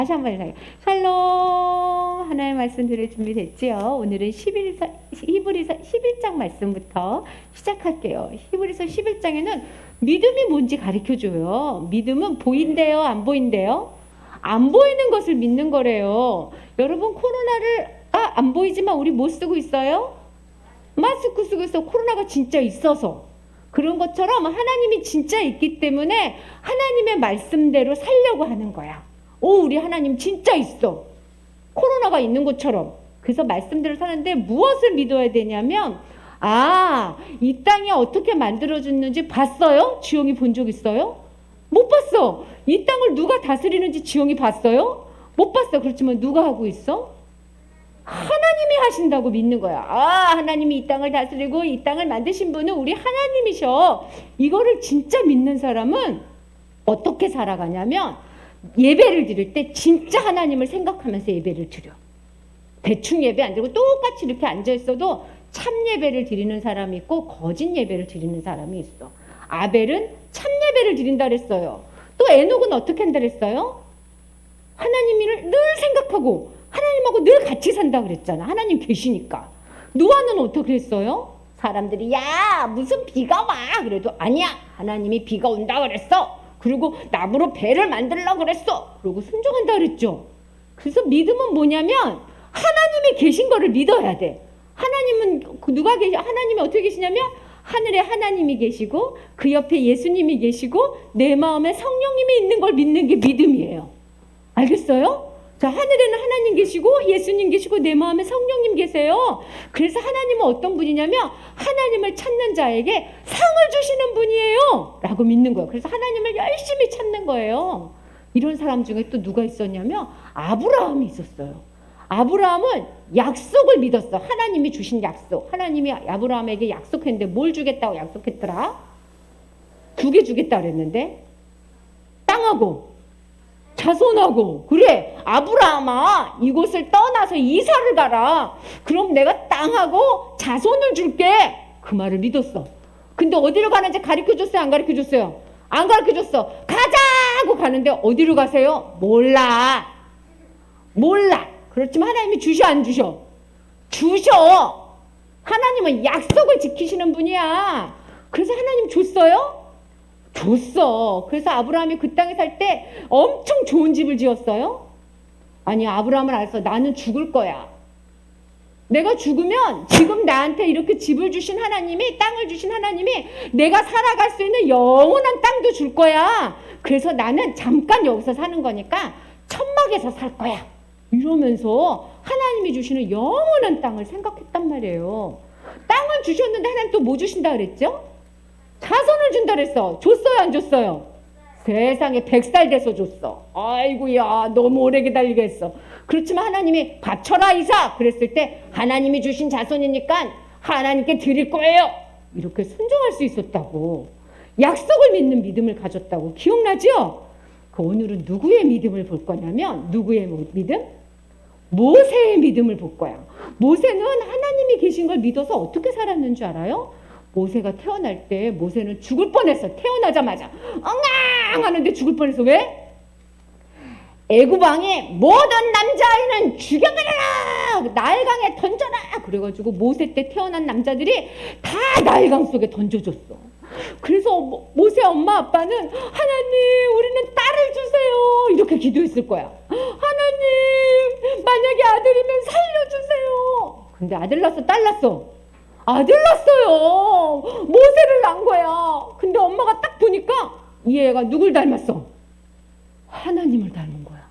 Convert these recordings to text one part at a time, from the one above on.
다시 한번 해요. 샬롬. 하나의 말씀 들을 준비 됐지요? 오늘은 히브리서 11장 말씀부터 시작할게요. 히브리서 11장에는 믿음이 뭔지 가르쳐줘요. 믿음은 보인대요? 안 보인대요? 안 보이는 것을 믿는 거래요. 여러분, 코로나를 안 보이지만 우리 뭐 쓰고 있어요? 마스크 쓰고 있어. 코로나가 진짜 있어서. 그런 것처럼 하나님이 진짜 있기 때문에 하나님의 말씀대로 살려고 하는 거야. 우리 하나님 진짜 있어. 코로나가 있는 것처럼. 그래서 말씀대로 사는데 무엇을 믿어야 되냐면, 이 땅이 어떻게 만들어졌는지 봤어요? 지영이 본 적 있어요? 못 봤어. 이 땅을 누가 다스리는지 지영이 봤어요? 못 봤어. 그렇지만 누가 하고 있어? 하나님이 하신다고 믿는 거야. 하나님이 이 땅을 다스리고 이 땅을 만드신 분은 우리 하나님이셔. 이거를 진짜 믿는 사람은 어떻게 살아가냐면, 예배를 드릴 때 진짜 하나님을 생각하면서 예배를 드려. 대충 예배 안 드리고 똑같이 이렇게 앉아있어도 참 예배를 드리는 사람이 있고 거짓 예배를 드리는 사람이 있어. 아벨은 참 예배를 드린다 그랬어요. 또 에녹은 어떻게 한다 그랬어요? 하나님을 늘 생각하고 하나님하고 늘 같이 산다 그랬잖아. 하나님 계시니까. 노아는 어떻게 했어요? 사람들이 무슨 비가 와. 그래도 아니야. 하나님이 비가 온다 그랬어. 그리고 나무로 배를 만들려고 그랬어. 그리고 순종한다 그랬죠. 그래서 믿음은 뭐냐면 하나님이 계신 거를 믿어야 돼. 하나님은 하나님이 어떻게 계시냐면 하늘에 하나님이 계시고 그 옆에 예수님이 계시고 내 마음에 성령님이 있는 걸 믿는 게 믿음이에요. 알겠어요? 자, 하늘에는 하나님 계시고 예수님 계시고 내 마음에 성령님 계세요. 그래서 하나님은 어떤 분이냐면 하나님을 찾는 자에게 상을 주시는 분이에요 라고 믿는 거예요. 그래서 하나님을 열심히 찾는 거예요. 이런 사람 중에 또 누가 있었냐면 아브라함이 있었어요. 아브라함은 약속을 믿었어. 하나님이 주신 약속. 하나님이 아브라함에게 약속했는데 뭘 주겠다고 약속했더라? 2개 주겠다 그랬는데 땅하고 자손하고. 그래, 아브라함아, 이곳을 떠나서 이사를 가라. 그럼 내가 땅하고 자손을 줄게. 그 말을 믿었어. 근데 어디로 가는지 가르쳐줬어요? 안 가르쳐줬어요? 안 가르쳐줬어. 가자 하고 가는데 어디로 가세요? 몰라. 그렇지만 하나님이 주셔 안 주셔? 주셔. 하나님은 약속을 지키시는 분이야. 그래서 하나님 줬어요? 줬어. 그래서 아브라함이 그 땅에 살 때 엄청 좋은 집을 지었어요? 아니, 아브라함은 알았어. 나는 죽을 거야. 내가 죽으면 지금 나한테 이렇게 집을 주신 하나님이, 땅을 주신 하나님이 내가 살아갈 수 있는 영원한 땅도 줄 거야. 그래서 나는 잠깐 여기서 사는 거니까 천막에서 살 거야. 이러면서 하나님이 주시는 영원한 땅을 생각했단 말이에요. 땅을 주셨는데 하나님 또 뭐 주신다 그랬죠? 자손을 준다 그랬어. 줬어요, 안 줬어요? 세상에 100살 돼서 줬어. 아이고야, 너무 오래 기다리게 했어. 그렇지만 하나님이 바쳐라 이삭 그랬을 때 하나님이 주신 자손이니까 하나님께 드릴 거예요. 이렇게 순종할 수 있었다고. 약속을 믿는 믿음을 가졌다고. 기억나죠? 오늘은 누구의 믿음을 볼 거냐면, 누구의 믿음? 모세의 믿음을 볼 거야. 모세는 하나님이 계신 걸 믿어서 어떻게 살았는 줄 알아요? 모세가 태어날 때 모세는 죽을 뻔했어. 태어나자마자 엉앙 하는데 죽을 뻔했어. 왜? 애굽 왕이 모든 남자아이는 죽여버려라, 나일강에 던져라. 그래가지고 모세 때 태어난 남자들이 다 나일강 속에 던져줬어. 그래서 모세 엄마 아빠는 하나님 우리는 딸을 주세요 이렇게 기도했을 거야. 하나님 만약에 아들이면 살려주세요. 근데 아들 낳았어, 딸 낳았어? 아들 낳았어요. 모세를 낳은 거야. 근데 엄마가 딱 보니까 이 애가 누굴 닮았어? 하나님을 닮은 거야.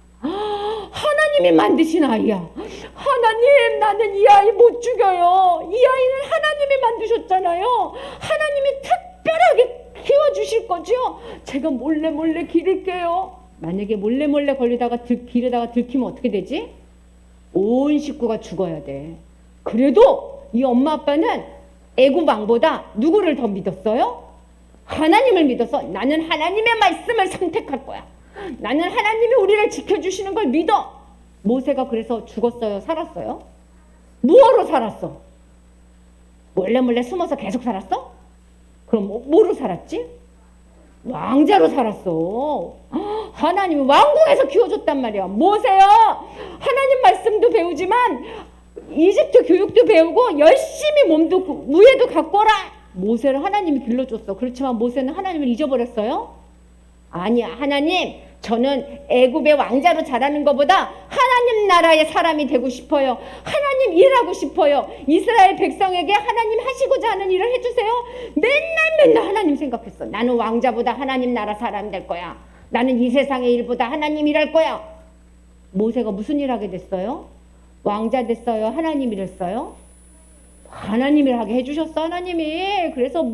하나님이 만드신 아이야. 하나님, 나는 이 아이 못 죽여요. 이 아이는 하나님이 만드셨잖아요. 하나님이 특별하게 키워주실 거죠. 제가 몰래 기를게요. 만약에 몰래 걸리다가 기르다가 들키면 어떻게 되지? 온 식구가 죽어야 돼. 그래도 이 엄마 아빠는 애굽 왕보다 누구를 더 믿었어요? 하나님을 믿어서 나는 하나님의 말씀을 선택할 거야. 나는 하나님이 우리를 지켜주시는 걸 믿어. 모세가 그래서 죽었어요? 살았어요? 뭐하러 살았어? 몰래 숨어서 계속 살았어? 그럼 뭐로 살았지? 왕자로 살았어. 하나님이 왕궁에서 키워줬단 말이야. 모세요. 하나님 말씀도 배우지만 이집트 교육도 배우고 열심히 몸도 무예도 갖고 오라. 모세를 하나님이 길러줬어. 그렇지만 모세는 하나님을 잊어버렸어요? 아니야. 하나님, 저는 애굽의 왕자로 자라는 것보다 하나님 나라의 사람이 되고 싶어요. 하나님 일하고 싶어요. 이스라엘 백성에게 하나님 하시고자 하는 일을 해주세요. 맨날 하나님 생각했어. 나는 왕자보다 하나님 나라 사람 될 거야. 나는 이 세상의 일보다 하나님 일할 거야. 모세가 무슨 일 하게 됐어요? 왕자 됐어요? 하나님 일했어요? 하나님이 하게 해주셨어. 하나님이. 그래서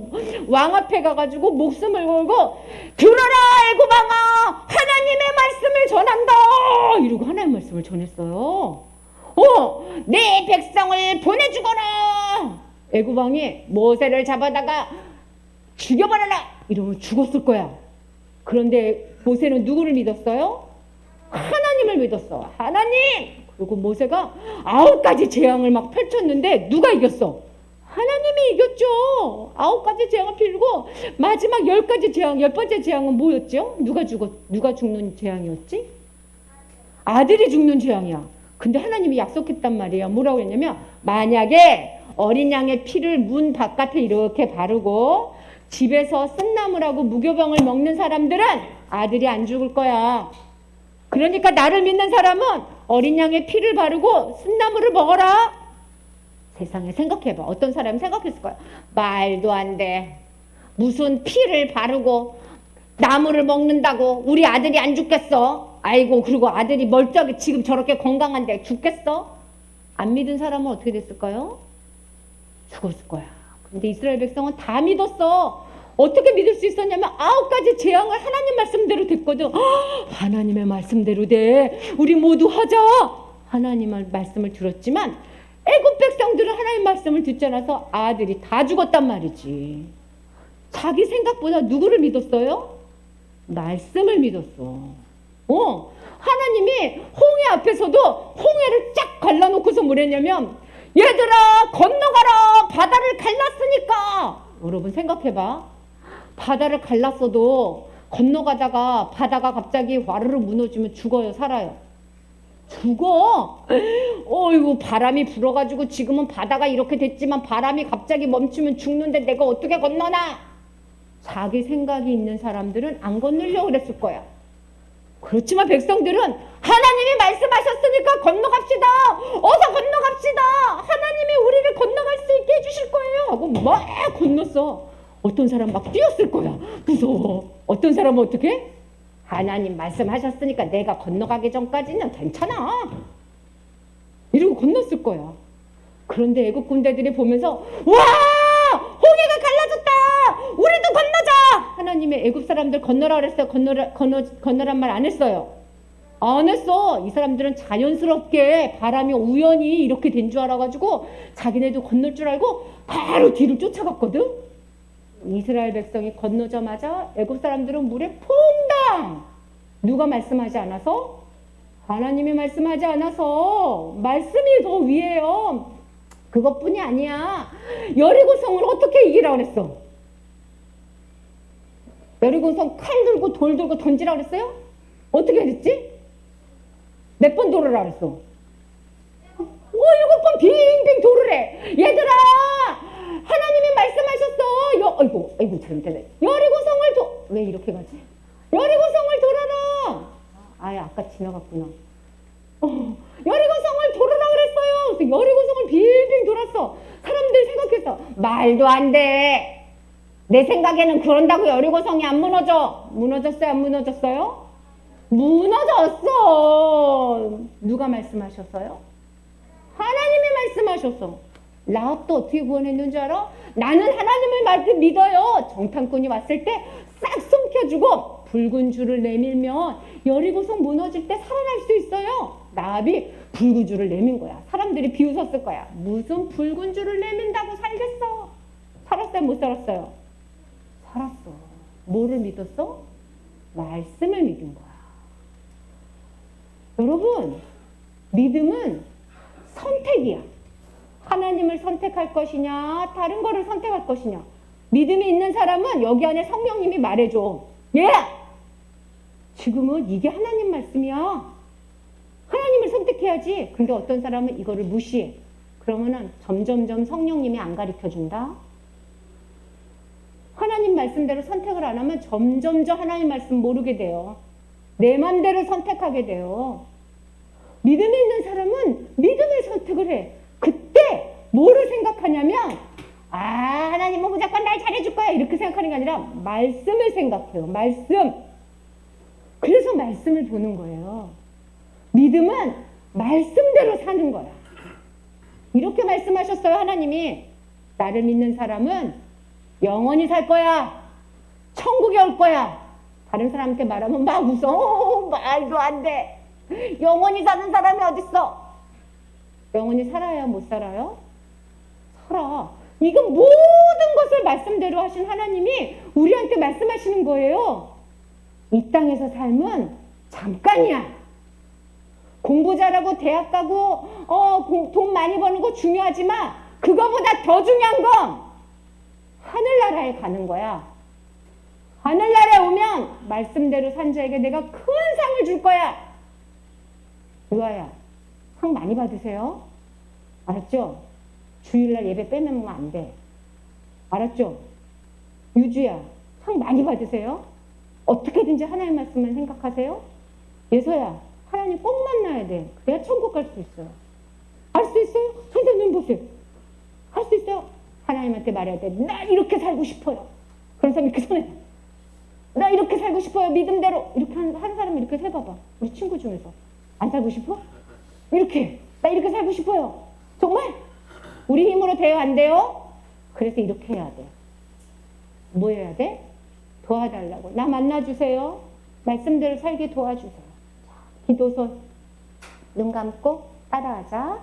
왕 앞에 가가지고 목숨을 걸고 들어라 애굽왕아, 하나님의 말씀을 전한다 이러고 하나님의 말씀을 전했어요. 내 백성을 보내주거라. 애굽왕이 모세를 잡아다가 죽여버려라 이러면 죽었을 거야. 그런데 모세는 누구를 믿었어요? 하나님을 믿었어. 하나님. 그리고 모세가 9가지 재앙을 막 펼쳤는데 누가 이겼어? 하나님이 이겼죠. 9가지 재앙을 피우고 마지막 10가지 재앙, 10번째 재앙은 뭐였죠? 누가 죽는 재앙이었지? 아들이 죽는 재앙이야. 근데 하나님이 약속했단 말이에요. 뭐라고 했냐면 만약에 어린 양의 피를 문 바깥에 이렇게 바르고 집에서 쓴나물하고 무교병을 먹는 사람들은 아들이 안 죽을 거야. 그러니까 나를 믿는 사람은 어린 양의 피를 바르고 쓴나물을 먹어라. 세상에 생각해봐. 어떤 사람이 생각했을 거야. 말도 안 돼. 무슨 피를 바르고 나물을 먹는다고 우리 아들이 안 죽겠어? 아이고, 그리고 아들이 멀쩡히 지금 저렇게 건강한데 죽겠어? 안 믿은 사람은 어떻게 됐을까요? 죽었을 거야. 근데 이스라엘 백성은 다 믿었어. 어떻게 믿을 수 있었냐면 9가지 재앙을 하나님 말씀대로 됐거든. 하나님의 말씀대로 돼. 우리 모두 하자. 하나님의 말씀을 들었지만 애굽 백성들은 하나님 말씀을 듣지 않아서 아들이 다 죽었단 말이지. 자기 생각보다 누구를 믿었어요? 말씀을 믿었어. 하나님이 홍해 앞에서도 홍해를 쫙 갈라놓고서 뭐랬냐면 얘들아 건너가라. 바다를 갈랐으니까. 여러분 생각해봐. 바다를 갈랐어도 건너가다가 바다가 갑자기 와르르 무너지면 죽어요? 살아요? 죽어. 이거 바람이 불어가지고 지금은 바다가 이렇게 됐지만 바람이 갑자기 멈추면 죽는데 내가 어떻게 건너나? 자기 생각이 있는 사람들은 안 건너려고 그랬을 거야. 그렇지만 백성들은 하나님이 말씀하셨으니까 건너갑시다. 어서 건너갑시다. 하나님이 우리를 건너갈 수 있게 해주실 거예요 하고 막 건넜어. 어떤 사람 막 뛰었을 거야. 무서워. 어떤 사람은 어떻게? 하나님 말씀하셨으니까 내가 건너가기 전까지는 괜찮아. 이러고 건넜을 거야. 그런데 애국 군대들이 보면서 와! 홍해가 갈라졌다. 우리도 건너자. 하나님의 애국 사람들 건너라 그랬어요. 건너란 말 안 했어요. 안 했어. 이 사람들은 자연스럽게 바람이 우연히 이렇게 된 줄 알아가지고 자기네도 건널 줄 알고 바로 뒤를 쫓아갔거든. 이스라엘 백성이 건너자마자 애굽 사람들은 물에 퐁당. 누가 말씀하지 않아서? 하나님이 말씀하지 않아서. 말씀이 더 위에요. 그것뿐이 아니야. 여리고성을 어떻게 이기라고 그랬어? 여리고성 칼 들고 돌 들고 던지라고 그랬어요? 어떻게 했지? 몇 번 돌으라 그랬어? 7번 빙빙 돌으래. 얘들아 하나님이 말씀하셨어. 아이고 잘못했네. 여리고성을 왜 이렇게 가지? 여리고성을 돌아라. 아까 지나갔구나. 여리고성을 돌아라 그랬어요. 그래서 여리고성을 빙빙 돌았어. 사람들이 생각했어. 말도 안 돼. 내 생각에는 그런다고 여리고성이 안 무너져. 무너졌어요? 안 무너졌어요? 무너졌어. 누가 말씀하셨어요? 하나님이 말씀하셨어. 라합도 어떻게 구원했는지 알아? 나는 하나님을 믿어요. 정탐꾼이 왔을 때 싹 숨겨주고 붉은 줄을 내밀면 여리고성 무너질 때 살아날 수 있어요. 라합이 붉은 줄을 내민 거야. 사람들이 비웃었을 거야. 무슨 붉은 줄을 내민다고 살겠어? 살았어요? 못 살았어요? 살았어. 뭐를 믿었어? 말씀을 믿은 거야. 여러분, 믿음은 선택이야. 하나님을 선택할 것이냐, 다른 거를 선택할 것이냐. 믿음이 있는 사람은 여기 안에 성령님이 말해줘. 얘야! 지금은 이게 하나님 말씀이야. 하나님을 선택해야지. 근데 어떤 사람은 이거를 무시해. 그러면은 점점점 성령님이 안 가르쳐준다. 하나님 말씀대로 선택을 안 하면 점점점 하나님 말씀 모르게 돼요. 내 맘대로 선택하게 돼요. 믿음이 있는 사람은 믿음의 선택을 해. 그때 뭐를 생각하냐면 하나님은 무조건 날 잘해줄 거야 이렇게 생각하는 게 아니라 말씀을 생각해요. 말씀. 그래서 말씀을 보는 거예요. 믿음은 말씀대로 사는 거야. 이렇게 말씀하셨어요. 하나님이 나를 믿는 사람은 영원히 살 거야. 천국에 올 거야. 다른 사람한테 말하면 막 웃어. 말도 안 돼. 영원히 사는 사람이 어딨어. 영원히 살아야 못 살아요? 살아. 이건 모든 것을 말씀대로 하신 하나님이 우리한테 말씀하시는 거예요. 이 땅에서 삶은 잠깐이야. 공부 잘하고 대학 가고 돈 많이 버는 거 중요하지만 그거보다 더 중요한 건 하늘나라에 가는 거야. 하늘나라에 오면 말씀대로 산 자에게 내가 큰 상을 줄 거야. 유아야, 상 많이 받으세요. 알았죠? 주일날 예배 빼놓으면 안 돼. 알았죠? 유주야, 상 많이 받으세요. 어떻게든지 하나님 말씀만 생각하세요. 예서야, 하나님 꼭 만나야 돼. 그래야 천국 갈 수 있어요. 할 수 있어요? 선생님 보세요. 할 수 있어요? 하나님한테 말해야 돼. 나 이렇게 살고 싶어요. 그런 사람이 그 손에 나 이렇게 살고 싶어요. 믿음대로. 이렇게 하는 사람 이렇게 해봐봐. 우리 친구 중에서. 안 살고 싶어? 이렇게. 나 이렇게 살고 싶어요. 정말? 우리 힘으로 돼요? 안 돼요? 그래서 이렇게 해야 돼. 뭐 해야 돼? 도와달라고. 나 만나주세요. 말씀대로 살게 도와주세요. 기도서 눈 감고 따라하자.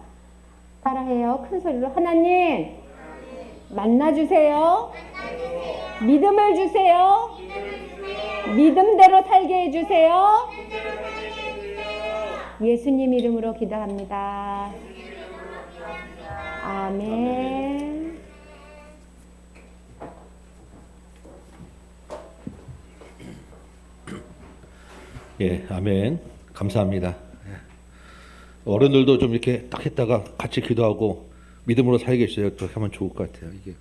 따라해요. 큰 소리로. 하나님 만나주세요. 믿음을 주세요. 믿음대로 살게 해주세요. 예수님 이름으로 기도합니다. 아멘. 예, 아멘. 감사합니다. 어른들도 좀 이렇게 딱 했다가 같이 기도하고 믿음으로 살게 해주세요. 그렇게 하면 좋을 것 같아요. 이게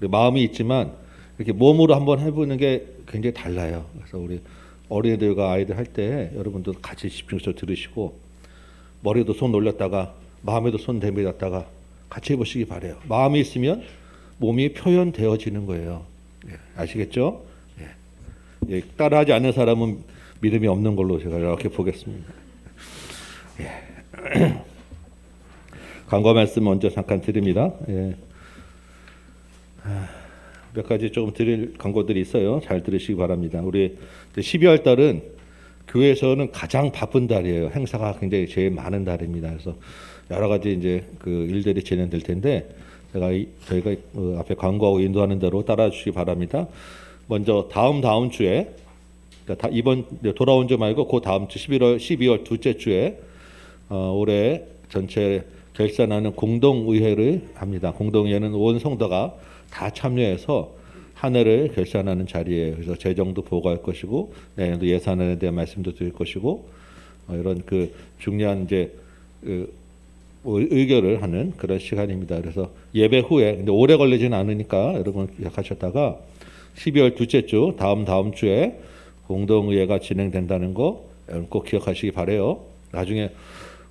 우리 마음이 있지만 이렇게 몸으로 한번 해보는 게 굉장히 달라요. 그래서 우리 어린이들과 아이들 할 때 여러분도 같이 집중해서 들으시고 머리도 손 올렸다가 마음에도 손 대밀었다가 같이 해보시기 바래요. 마음이 있으면 몸이 표현되어지는 거예요. 예, 아시겠죠? 예. 예, 따라하지 않는 사람은 믿음이 없는 걸로 제가 이렇게 보겠습니다. 예. 광고 말씀 먼저 잠깐 드립니다. 예. 몇 가지 조금 드릴 광고들이 있어요. 잘 들으시기 바랍니다. 우리 12월 달은 교회에서는 가장 바쁜 달이에요. 행사가 굉장히 제일 많은 달입니다. 그래서 여러 가지 이제 그 일들이 진행될 텐데 저희가 앞에 광고하고 인도하는 대로 따라 주시기 바랍니다. 먼저 다음 주에 그러니까 이번 돌아온 주 말고 그 다음 주 12월 둘째 주에 올해 전체 결산하는 공동의회를 합니다. 공동의회는 온 성도가 다 참여해서 한 해를 결산하는 자리예요. 그래서 재정도 보고할 것이고 내년도 예산안에 대한 말씀도 드릴 것이고 이런 그 중요한 이제 의결을 하는 그런 시간입니다. 그래서 예배 후에 근데 오래 걸리지는 않으니까 여러분 기억하셨다가 12월 둘째 주 다음 주에 공동의회가 진행된다는 거 여러분 꼭 기억하시기 바래요. 나중에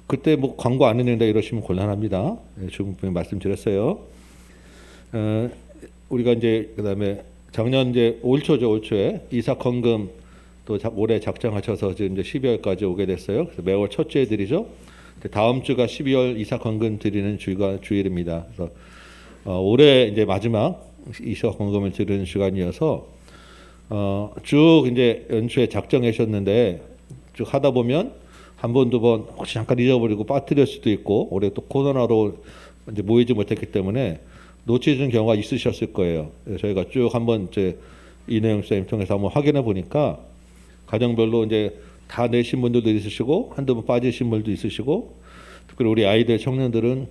그때 뭐 광고 안 했는데 이러시면 곤란합니다. 지금 말씀드렸어요. 우리가 이제 그다음에 작년 이제 올 초에 이사 헌금 또 올해 작정하셔서 이제 12월까지 오게 됐어요. 그래서 매월 첫 주에 드리죠. 다음 주가 12월 이사 헌금 드리는 주일입니다. 그래서 올해 이제 마지막 이사 헌금을 드리는 시간이어서 쭉 이제 연초에 작정하셨는데 쭉 하다 보면 한 번, 두 번 혹시 잠깐 잊어버리고 빠뜨릴 수도 있고 올해 또 코로나로 이제 모이지 못했기 때문에 놓치는 경우가 있으셨을 거예요. 저희가 쭉 한번 이제 이내영 쌤 통해서 한번 확인해 보니까 가정별로 이제 다 내신 분들도 있으시고 한두 번 빠지신 분들도 있으시고 특별히 우리 아이들 청년들은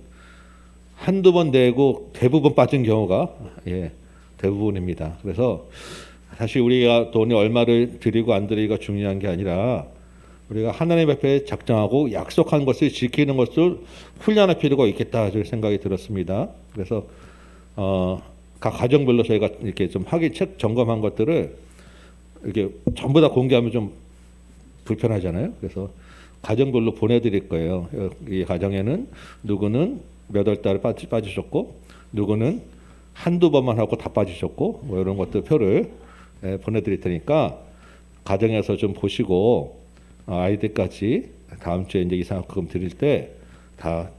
한두 번 내고 대부분 빠진 경우가 대부분입니다. 그래서 사실 우리가 돈이 얼마를 드리고 안 드리기가 중요한 게 아니라 우리가 하나님 앞에 작정하고 약속한 것을 지키는 것을 훈련할 필요가 있겠다 생각이 들었습니다. 그래서 각 가정별로 저희가 이렇게 좀 책 점검한 것들을 이렇게 전부 다 공개하면 좀 불편하잖아요. 그래서 가정별로 보내드릴 거예요. 이 가정에는 누구는 몇 월 달에 빠지셨고, 누구는 한두 번만 하고 다 빠지셨고, 뭐 이런 것들 표를 보내드릴 테니까 가정에서 좀 보시고 아이들까지 다음 주에 이제 이상금 드릴 때 다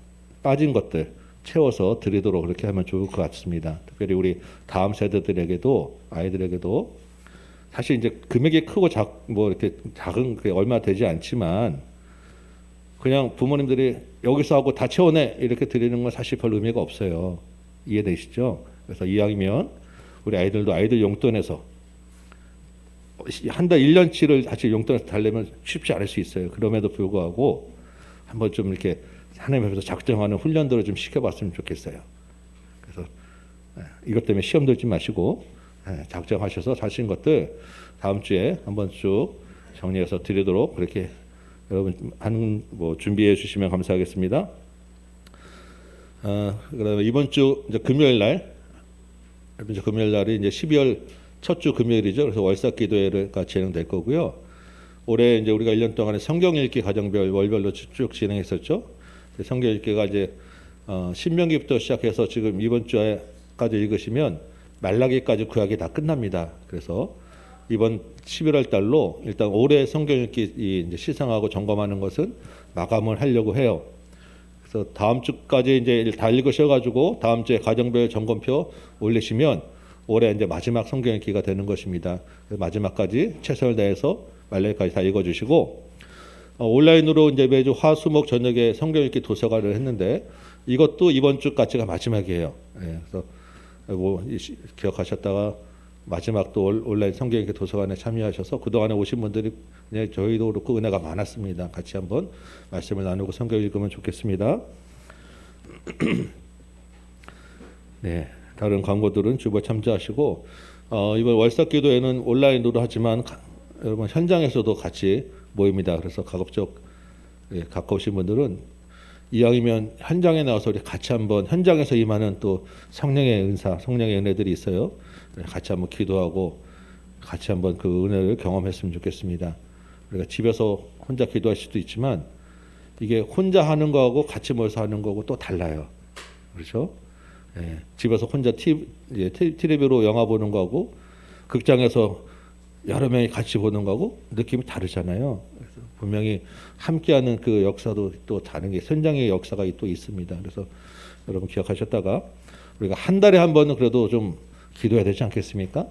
빠진 것들 채워서 드리도록 그렇게 하면 좋을 것 같습니다. 특별히 우리 다음 세대들에게도 아이들에게도 사실 이제 금액이 크고 뭐 이렇게 작은 게 얼마 되지 않지만 그냥 부모님들이 여기서 하고 다 채워내 이렇게 드리는 건 사실 별 의미가 없어요. 이해되시죠? 그래서 이왕이면 우리 아이들도 아이들 용돈에서 한 달 1년치를 사실 용돈에서 달래면 쉽지 않을 수 있어요. 그럼에도 불구하고 한번 좀 이렇게 하나님 앞에서 작정하는 훈련들을 좀 시켜봤으면 좋겠어요. 그래서 이것 때문에 시험 들지 마시고 작정하셔서 사신 것들 다음 주에 한번 쭉 정리해서 드리도록 그렇게 여러분 뭐 준비해 주시면 감사하겠습니다. 그다음에 이번 주 이제 금요일 날이 이제 12월 첫 주 금요일이죠. 그래서 월삭 기도회가 진행될 거고요. 올해 이제 우리가 1년 동안에 성경 읽기 가정별 월별로 쭉 진행했었죠. 성경 읽기가 이제 신명기부터 시작해서 지금 이번 주에까지 읽으시면 말라기까지 구약이 다 끝납니다. 그래서 이번 11월 달로 일단 올해 성경 읽기 이제 시상하고 점검하는 것은 마감을 하려고 해요. 그래서 다음 주까지 이제 다 읽으셔가지고 다음 주에 가정별 점검표 올리시면 올해 이제 마지막 성경 읽기가 되는 것입니다. 마지막까지 최선을 다해서 말라기까지 다 읽어주시고 온라인으로 이제 매주 화수목 저녁에 성경 읽기 도서관을 했는데 이것도 이번 주까지가 마지막이에요. 그래서 뭐 기억하셨다가 마지막 또 온라인 성경 읽기 도서관에 참여하셔서 그동안에 오신 분들이 저희도 그렇고 은혜가 많았습니다. 같이 한번 말씀을 나누고 성경 읽으면 좋겠습니다. 네, 다른 광고들은 주보 참조하시고 이번 월삭 기도회는 온라인으로 하지만 여러분 현장에서도 같이 모입니다. 그래서 가급적 가까우신 분들은 이왕이면 현장에 나와서 우리 같이 한번 현장에서 임하는 또 성령의 은사, 성령의 은혜들이 있어요. 같이 한번 기도하고 같이 한번 그 은혜를 경험했으면 좋겠습니다. 우리가 집에서 혼자 기도할 수도 있지만 이게 혼자 하는 거하고 같이 모여서 하는 거하고 또 달라요. 그렇죠? 집에서 혼자 TV로 영화 보는 거하고 극장에서 여러 명이 같이 보는 거하고 느낌이 다르잖아요. 그래서 분명히 함께하는 그 역사도 또 다른 게 현장의 역사가 또 있습니다. 그래서 여러분 기억하셨다가 우리가 한 달에 한 번은 그래도 좀 기도해야 되지 않겠습니까?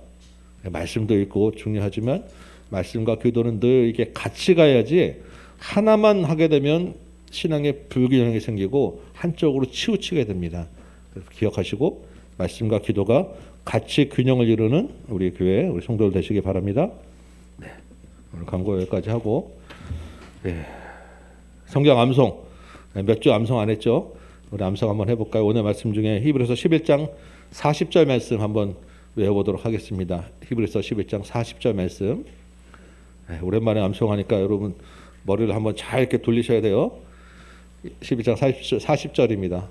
말씀도 읽고 중요하지만 말씀과 기도는 늘 이게 같이 가야지 하나만 하게 되면 신앙의 불균형이 생기고 한쪽으로 치우치게 됩니다. 그래서 기억하시고 말씀과 기도가 같이 균형을 이루는 우리 교회 우리 성도들 되시기 바랍니다. 네, 오늘 광고 여기까지 하고 성경 암송 몇 주 암송 안 했죠? 우리 암송 한번 해볼까요? 오늘 말씀 중에 히브리서 11장 40절 말씀 한번 외워보도록 하겠습니다. 히브리서 11장 40절 말씀. 오랜만에 암송하니까 여러분 머리를 한번 잘 이렇게 돌리셔야 돼요. 12장 40절입니다.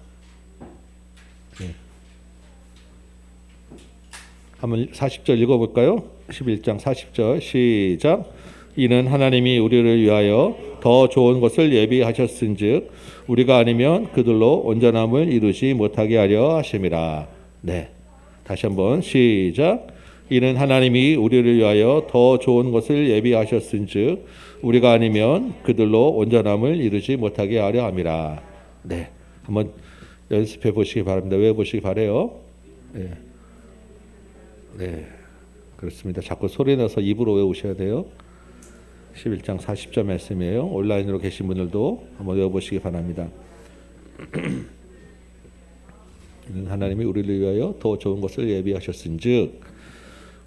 한번 40절 읽어볼까요? 11장 40절 시작. 이는 하나님이 우리를 위하여 더 좋은 것을 예비하셨은즉 우리가 아니면 그들로 온전함을 이루지 못하게 하려 하심이라. 네, 다시 한번 시작. 이는 하나님이 우리를 위하여 더 좋은 것을 예비하셨은즉 우리가 아니면 그들로 온전함을 이루지 못하게 하려 함이라. 네, 한번 연습해 보시기 바랍니다. 외워 보시기 바래요. 네. 네, 그렇습니다. 자꾸 소리 내서 입으로 외우셔야 돼요. 11장 40절 말씀이에요. 온라인으로 계신 분들도 한번 외워보시기 바랍니다. 하나님이 우리를 위하여 더 좋은 것을 예비하셨은즉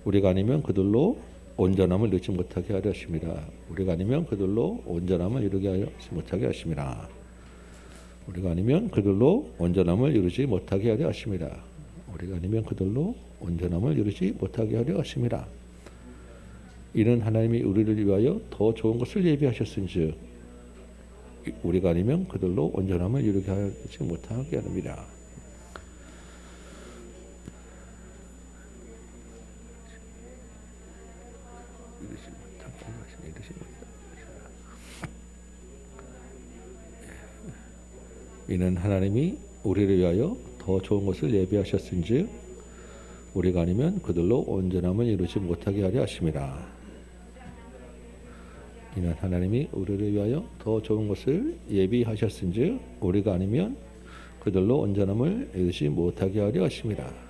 우리가 아니면 그들로 온전함을 이루지 못하게 하려 하심이라. 우리가 아니면 그들로 온전함을 이루게 하려 못하게 하심이라. 우리가 아니면 그들로 온전함을 이루지 못하게 하려 하심이라. 우리가 아니면 그들로 온전함을 이루지 못하게 하려 하심이라. 이는 하나님이 우리를 위하여 더 좋은 것을 예비하셨은즉 우리가 아니면 그들로 온전함을 이루게 하지 못하게 합니다. 이는 하나님이 우리를 위하여 더 좋은 것을 예비하셨은즉 우리가 아니면 그들로 온전함을 이루지 못하게 하려 하심이라. 이는 하나님이 우리를 위하여 더 좋은 것을 예비하셨은즉 우리가 아니면 그들로 온전함을 이루지 못하게 하려 하심이라.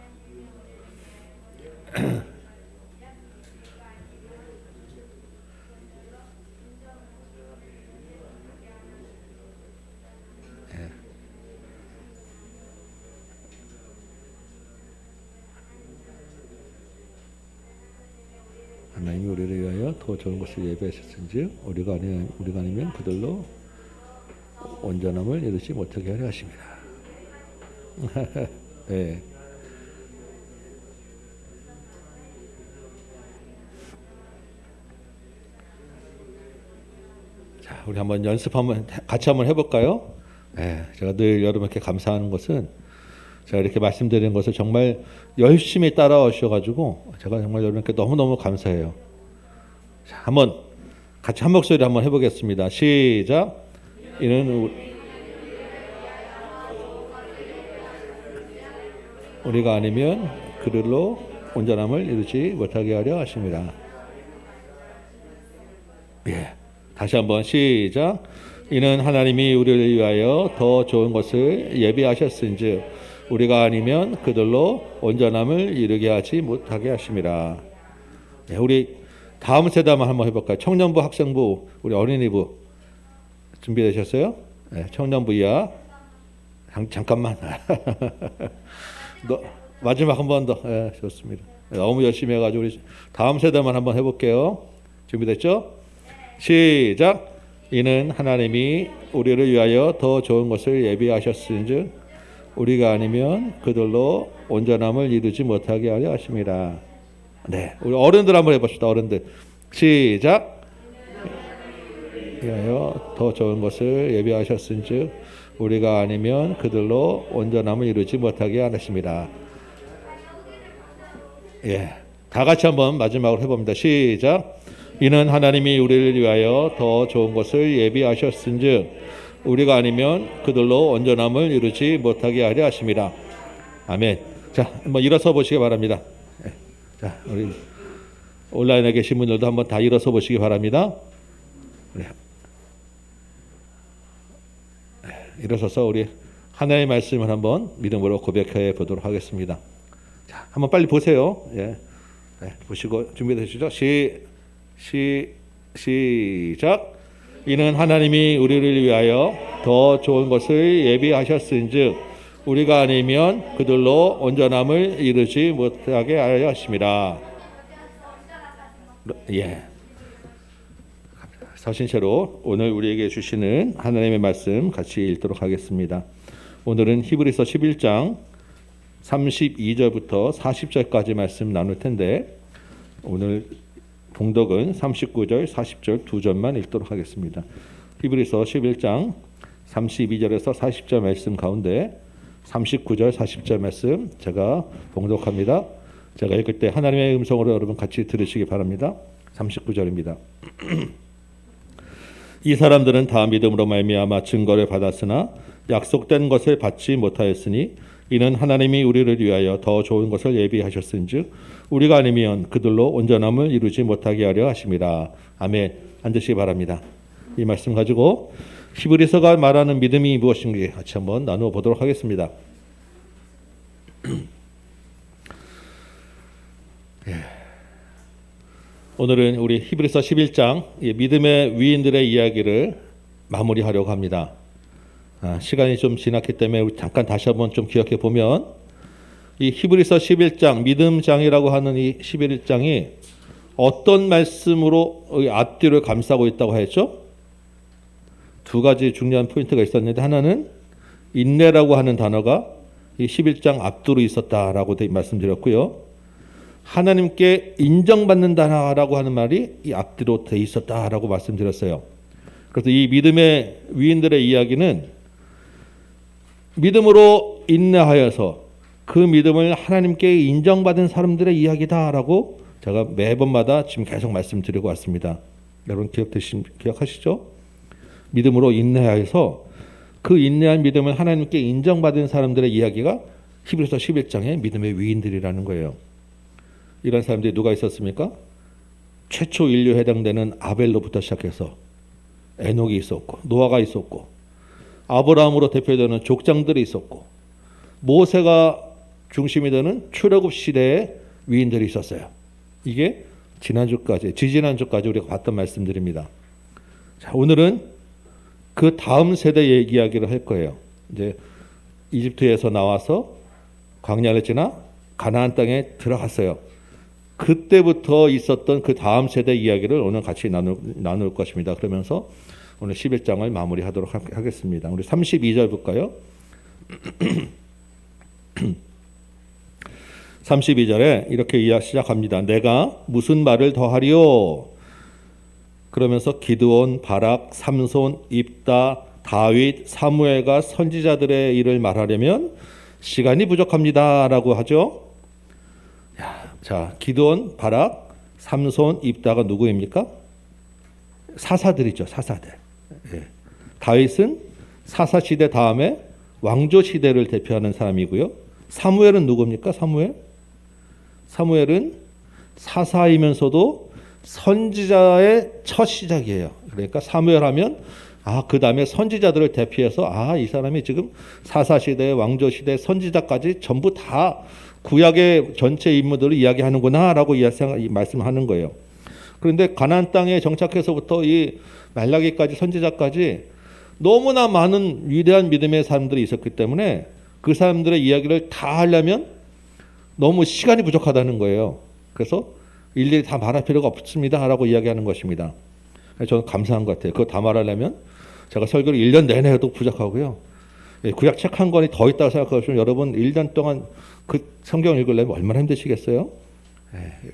하나님이 우리를 위하여 더 좋은 것을 예비하셨은즉 우리가 아니면 그들로 온전함을 이루지 못하게 하려 하십니다. 네. 자, 우리 한번 같이 한번 해볼까요? 네, 제가 늘 여러분께 감사하는 것은 제가 이렇게 말씀드리는 것을 정말 열심히 따라오셔가지고 제가 정말 여러분께 너무너무 감사해요. 자, 한번 같이 한 목소리 한번 해보겠습니다. 시작. 이는 우리가 아니면 그들로 온전함을 이루지 못하게 하려 하십니다. 예, 다시 한번 시작. 이는 하나님이 우리를 위하여 더 좋은 것을 예비하셨은즉 우리가 아니면 그들로 온전함을 이루게 하지 못하게 하심이라. 네, 우리 다음 세대만 한번 해볼까요? 청년부, 학생부, 우리 어린이부 준비되셨어요? 네, 청년부 이하 잠깐만. 마지막 한 번 더. 네, 좋습니다. 너무 열심히 해가지고 우리 다음 세대만 한번 해볼게요. 준비됐죠? 시작. 이는 하나님이 우리를 위하여 더 좋은 것을 예비하셨은즉 우리가 아니면 그들로 온전함을 이루지 못하게 하려 하심이라. 네, 우리 어른들 한번 해봅시다. 어른들 시작. 위하여 더 좋은 것을 예비하셨은즉 우리가 아니면 그들로 온전함을 이루지 못하게 하십니다. 예, 다 같이 한번 마지막으로 해봅니다. 시작. 이는 하나님이 우리를 위하여 더 좋은 것을 예비하셨은즉 우리가 아니면 그들로 온전함을 이루지 못하게 하려 하심이라. 아멘. 자, 한번 일어서 보시기 바랍니다. 자, 우리 온라인에 계신 분들도 한번 다 일어서 보시기 바랍니다. 일어서서 우리 하나님의 말씀을 한번 믿음으로 고백해 보도록 하겠습니다. 자, 한번 빨리 보세요. 예, 네, 보시고 준비되시죠? 시작. 이는 하나님이 우리를 위하여 더 좋은 것을 예비하셨은즉 우리가 아니면 그들로 온전함을 이루지 못하게 하려 하심이라. 예. 서신 채로 오늘 우리에게 주시는 하나님의 말씀 같이 읽도록 하겠습니다. 오늘은 히브리서 11장 32절부터 40절까지 말씀 나눌 텐데 오늘 봉독은 39절, 40절 두 절만 읽도록 하겠습니다. 히브리서 11장 32절에서 40절 말씀 가운데 39절, 40절 말씀 제가 봉독합니다. 제가 읽을 때 하나님의 음성으로 여러분 같이 들으시기 바랍니다. 39절입니다. 이 사람들은 다 믿음으로 말미암아 증거를 받았으나 약속된 것을 받지 못하였으니 이는 하나님이 우리를 위하여 더 좋은 것을 예비하셨은즉 우리가 아니면 그들로 온전함을 이루지 못하게 하려 하심이라. 아멘. 앉으시기 바랍니다. 이 말씀 가지고 히브리서가 말하는 믿음이 무엇인지 같이 한번 나누어 보도록 하겠습니다. 오늘은 우리 히브리서 11장 믿음의 위인들의 이야기를 마무리하려고 합니다. 시간이 좀 지났기 때문에 우리 잠깐 다시 한번 좀 기억해 보면 이 히브리서 11장 믿음장이라고 하는 이 11장이 어떤 말씀으로 앞뒤를 감싸고 있다고 했죠? 두 가지 중요한 포인트가 있었는데 하나는 인내라고 하는 단어가 이 11장 앞뒤로 있었다라고 말씀드렸고요. 하나님께 인정받는다라고 하는 말이 이 앞뒤로 돼 있었다라고 말씀드렸어요. 그래서 이 믿음의 위인들의 이야기는 믿음으로 인내하여서 그 믿음을 하나님께 인정받은 사람들의 이야기다라고 제가 매번마다 지금 계속 말씀드리고 왔습니다. 여러분 기억하시죠? 믿음으로 인내하여서 그 인내한 믿음을 하나님께 인정받은 사람들의 이야기가 히브리서 11장의 믿음의 위인들이라는 거예요. 이런 사람들이 누가 있었습니까? 최초 인류에 해당되는 아벨로부터 시작해서 에녹이 있었고 노아가 있었고 아브라함으로 대표되는 족장들이 있었고 모세가 중심이 되는 출애굽 시대의 위인들이 있었어요. 이게 지지난주까지 우리가 봤던 말씀들입니다. 자, 오늘은 그 다음 세대의 이야기를 할 거예요. 이제 이집트에서 나와서 광야를 지나 가나안 땅에 들어갔어요. 그때부터 있었던 그 다음 세대 이야기를 오늘 같이 나눌 것입니다. 그러면서 오늘 11장을 마무리하도록 하겠습니다. 우리 32절 볼까요? 32절에 이렇게 시작합니다. 내가 무슨 말을 더하리요? 그러면서 기드온, 바락, 삼손, 입다, 다윗, 사무엘과 선지자들의 일을 말하려면 시간이 부족합니다. 라고 하죠. 자, 기드온, 바락, 삼손, 입다가 누구입니까? 사사들이죠. 사사들. 예. 다윗은 사사 시대 다음에 왕조 시대를 대표하는 사람이고요. 사무엘은 누굽니까? 사무엘은 사사이면서도 선지자의 첫 시작이에요. 그러니까 사무엘 하면 그 다음에 선지자들을 대표해서 이 사람이 지금 사사 시대, 왕조 시대, 선지자까지 전부 다 구약의 전체 인물들을 이야기하는구나라고 말씀하는 거예요. 그런데 가나안 땅에 정착해서부터 이 말라기까지 선지자까지 너무나 많은 위대한 믿음의 사람들이 있었기 때문에 그 사람들의 이야기를 다 하려면 너무 시간이 부족하다는 거예요. 그래서 일일이 다 말할 필요가 없습니다라고 이야기하는 것입니다. 저는 감사한 것 같아요. 그거 다 말하려면 제가 설교를 1년 내내 해도 부족하고요. 구약 책 한 권이 더 있다고 생각하시면 여러분 1년 동안 그 성경 읽으려면 얼마나 힘드시겠어요?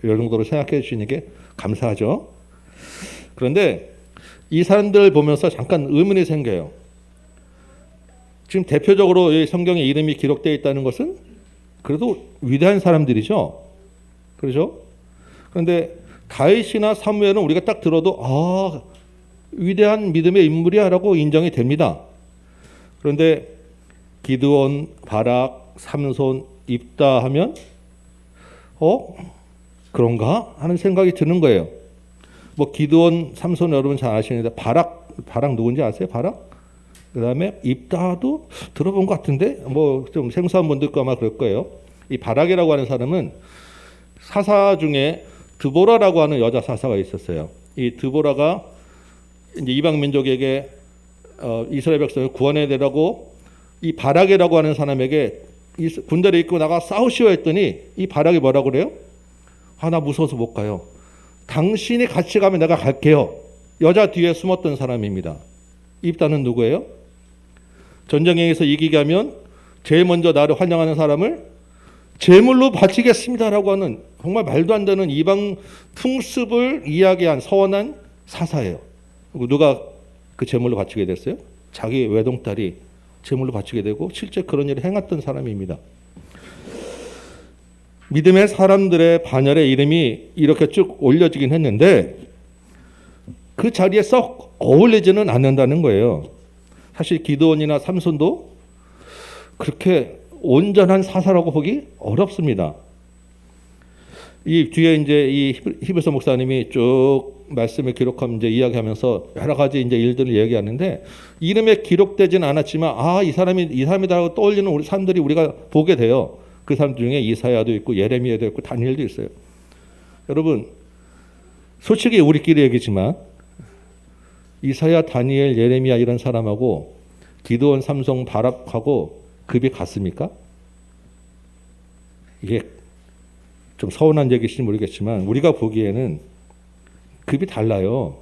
이 정도로 생각해 주시는 게 감사하죠. 그런데 이 사람들 보면서 잠깐 의문이 생겨요. 지금 대표적으로 이 성경에 이름이 기록되어 있다는 것은 그래도 위대한 사람들이죠. 그렇죠? 그런데 다윗이나 사무엘은 우리가 딱 들어도 위대한 믿음의 인물이야라고 인정이 됩니다. 그런데 기드온, 바락, 삼손, 입다 하면 그런가 하는 생각이 드는 거예요. 뭐 기드온, 삼손 여러분 잘 아시는데 바락 누군지 아세요? 바락? 그다음에 입다도 들어본 것 같은데 뭐 좀 생소한 분들도 아마 그럴 거예요. 이 바락이라고 하는 사람은 사사 중에 드보라라고 하는 여자 사사가 있었어요. 이 드보라가 이제 이방 민족에게 이스라엘 백성을 구원해야 되라고 이 바락이라고 하는 사람에게 군대를 이끌고 나가 싸우시오 했더니 이 바락이 뭐라고 그래요? 나 무서워서 못 가요. 당신이 같이 가면 내가 갈게요. 여자 뒤에 숨었던 사람입니다. 입다는 누구예요? 전쟁에서 이기게 하면 제일 먼저 나를 환영하는 사람을 제물로 바치겠습니다라고 하는 정말 말도 안 되는 이방 풍습을 이야기한 서원한 사사예요. 누가 그 제물로 바치게 됐어요? 자기 외동딸이 제물로 바치게 되고 실제 그런 일을 행했던 사람입니다. 믿음의 사람들의 반열에 이름이 이렇게 쭉 올려지긴 했는데 그 자리에 썩 어울리지는 않는다는 거예요. 사실 기드온이나 삼손도 그렇게 온전한 사사라고 보기 어렵습니다. 이 뒤에 이제 이 히브리서 목사님이 쭉 말씀을 기록하면 이제 이야기하면서 여러 가지 이제 일들을 얘기하는데 이름에 기록되지는 않았지만 이 사람이다라고 떠올리는 우리 사람들이 우리가 보게 돼요. 그 사람 중에 이사야도 있고 예레미야도 있고 다니엘도 있어요. 여러분 솔직히 우리끼리 얘기지만 이사야, 다니엘, 예레미야 이런 사람하고 기드온, 삼손, 바락하고 급이 같습니까? 이게 좀 서운한 얘기일지 모르겠지만 우리가 보기에는 급이 달라요.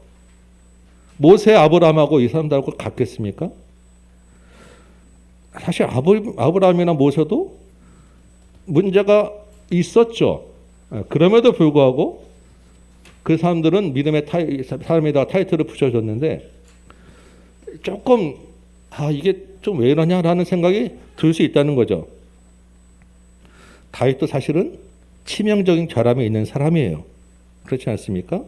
모세, 아브라함하고 이 사람들하고 같겠습니까? 사실 아브라함이나 모세도 문제가 있었죠. 그럼에도 불구하고 그 사람들은 믿음의 사람에다가 타이틀을 붙여줬는데 조금 이게 좀 왜 이러냐라는 생각이 들 수 있다는 거죠. 다윗도 사실은 치명적인 결함이 있는 사람이에요. 그렇지 않습니까?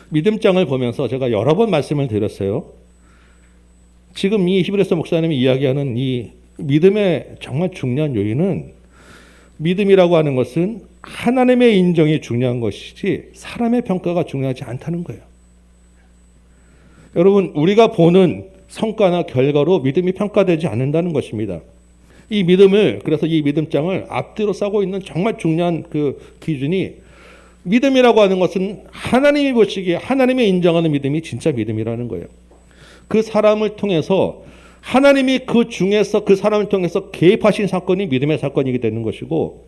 믿음장을 보면서 제가 여러 번 말씀을 드렸어요. 지금 이 히브리서 목사님이 이야기하는 이 믿음의 정말 중요한 요인은 믿음이라고 하는 것은 하나님의 인정이 중요한 것이지 사람의 평가가 중요하지 않다는 거예요. 여러분, 우리가 보는 성과나 결과로 믿음이 평가되지 않는다는 것입니다. 이 믿음을, 그래서 이 믿음장을 앞뒤로 싸고 있는 정말 중요한 그 기준이 믿음이라고 하는 것은 하나님이 보시기에 하나님이 인정하는 믿음이 진짜 믿음이라는 거예요. 그 사람을 통해서 하나님이 그 중에서 그 사람을 통해서 개입하신 사건이 믿음의 사건이게 되는 것이고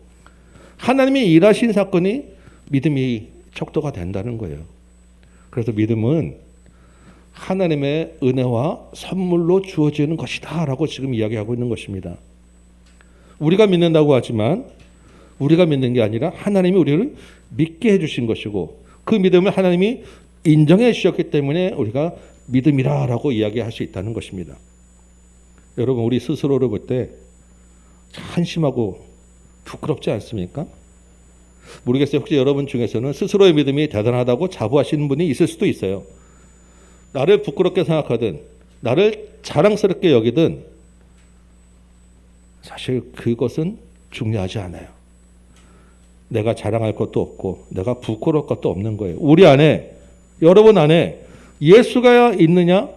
하나님이 일하신 사건이 믿음이 척도가 된다는 거예요. 그래서 믿음은 하나님의 은혜와 선물로 주어지는 것이다 라고 지금 이야기하고 있는 것입니다. 우리가 믿는다고 하지만 우리가 믿는 게 아니라 하나님이 우리를 믿게 해주신 것이고 그 믿음을 하나님이 인정해 주셨기 때문에 우리가 믿음이라 라고 이야기할 수 있다는 것입니다. 여러분, 우리 스스로를 볼 때 한심하고 부끄럽지 않습니까? 모르겠어요. 혹시 여러분 중에서는 스스로의 믿음이 대단하다고 자부하시는 분이 있을 수도 있어요. 나를 부끄럽게 생각하든 나를 자랑스럽게 여기든 사실 그것은 중요하지 않아요. 내가 자랑할 것도 없고 내가 부끄러울 것도 없는 거예요. 우리 안에, 여러분 안에 예수가 있느냐,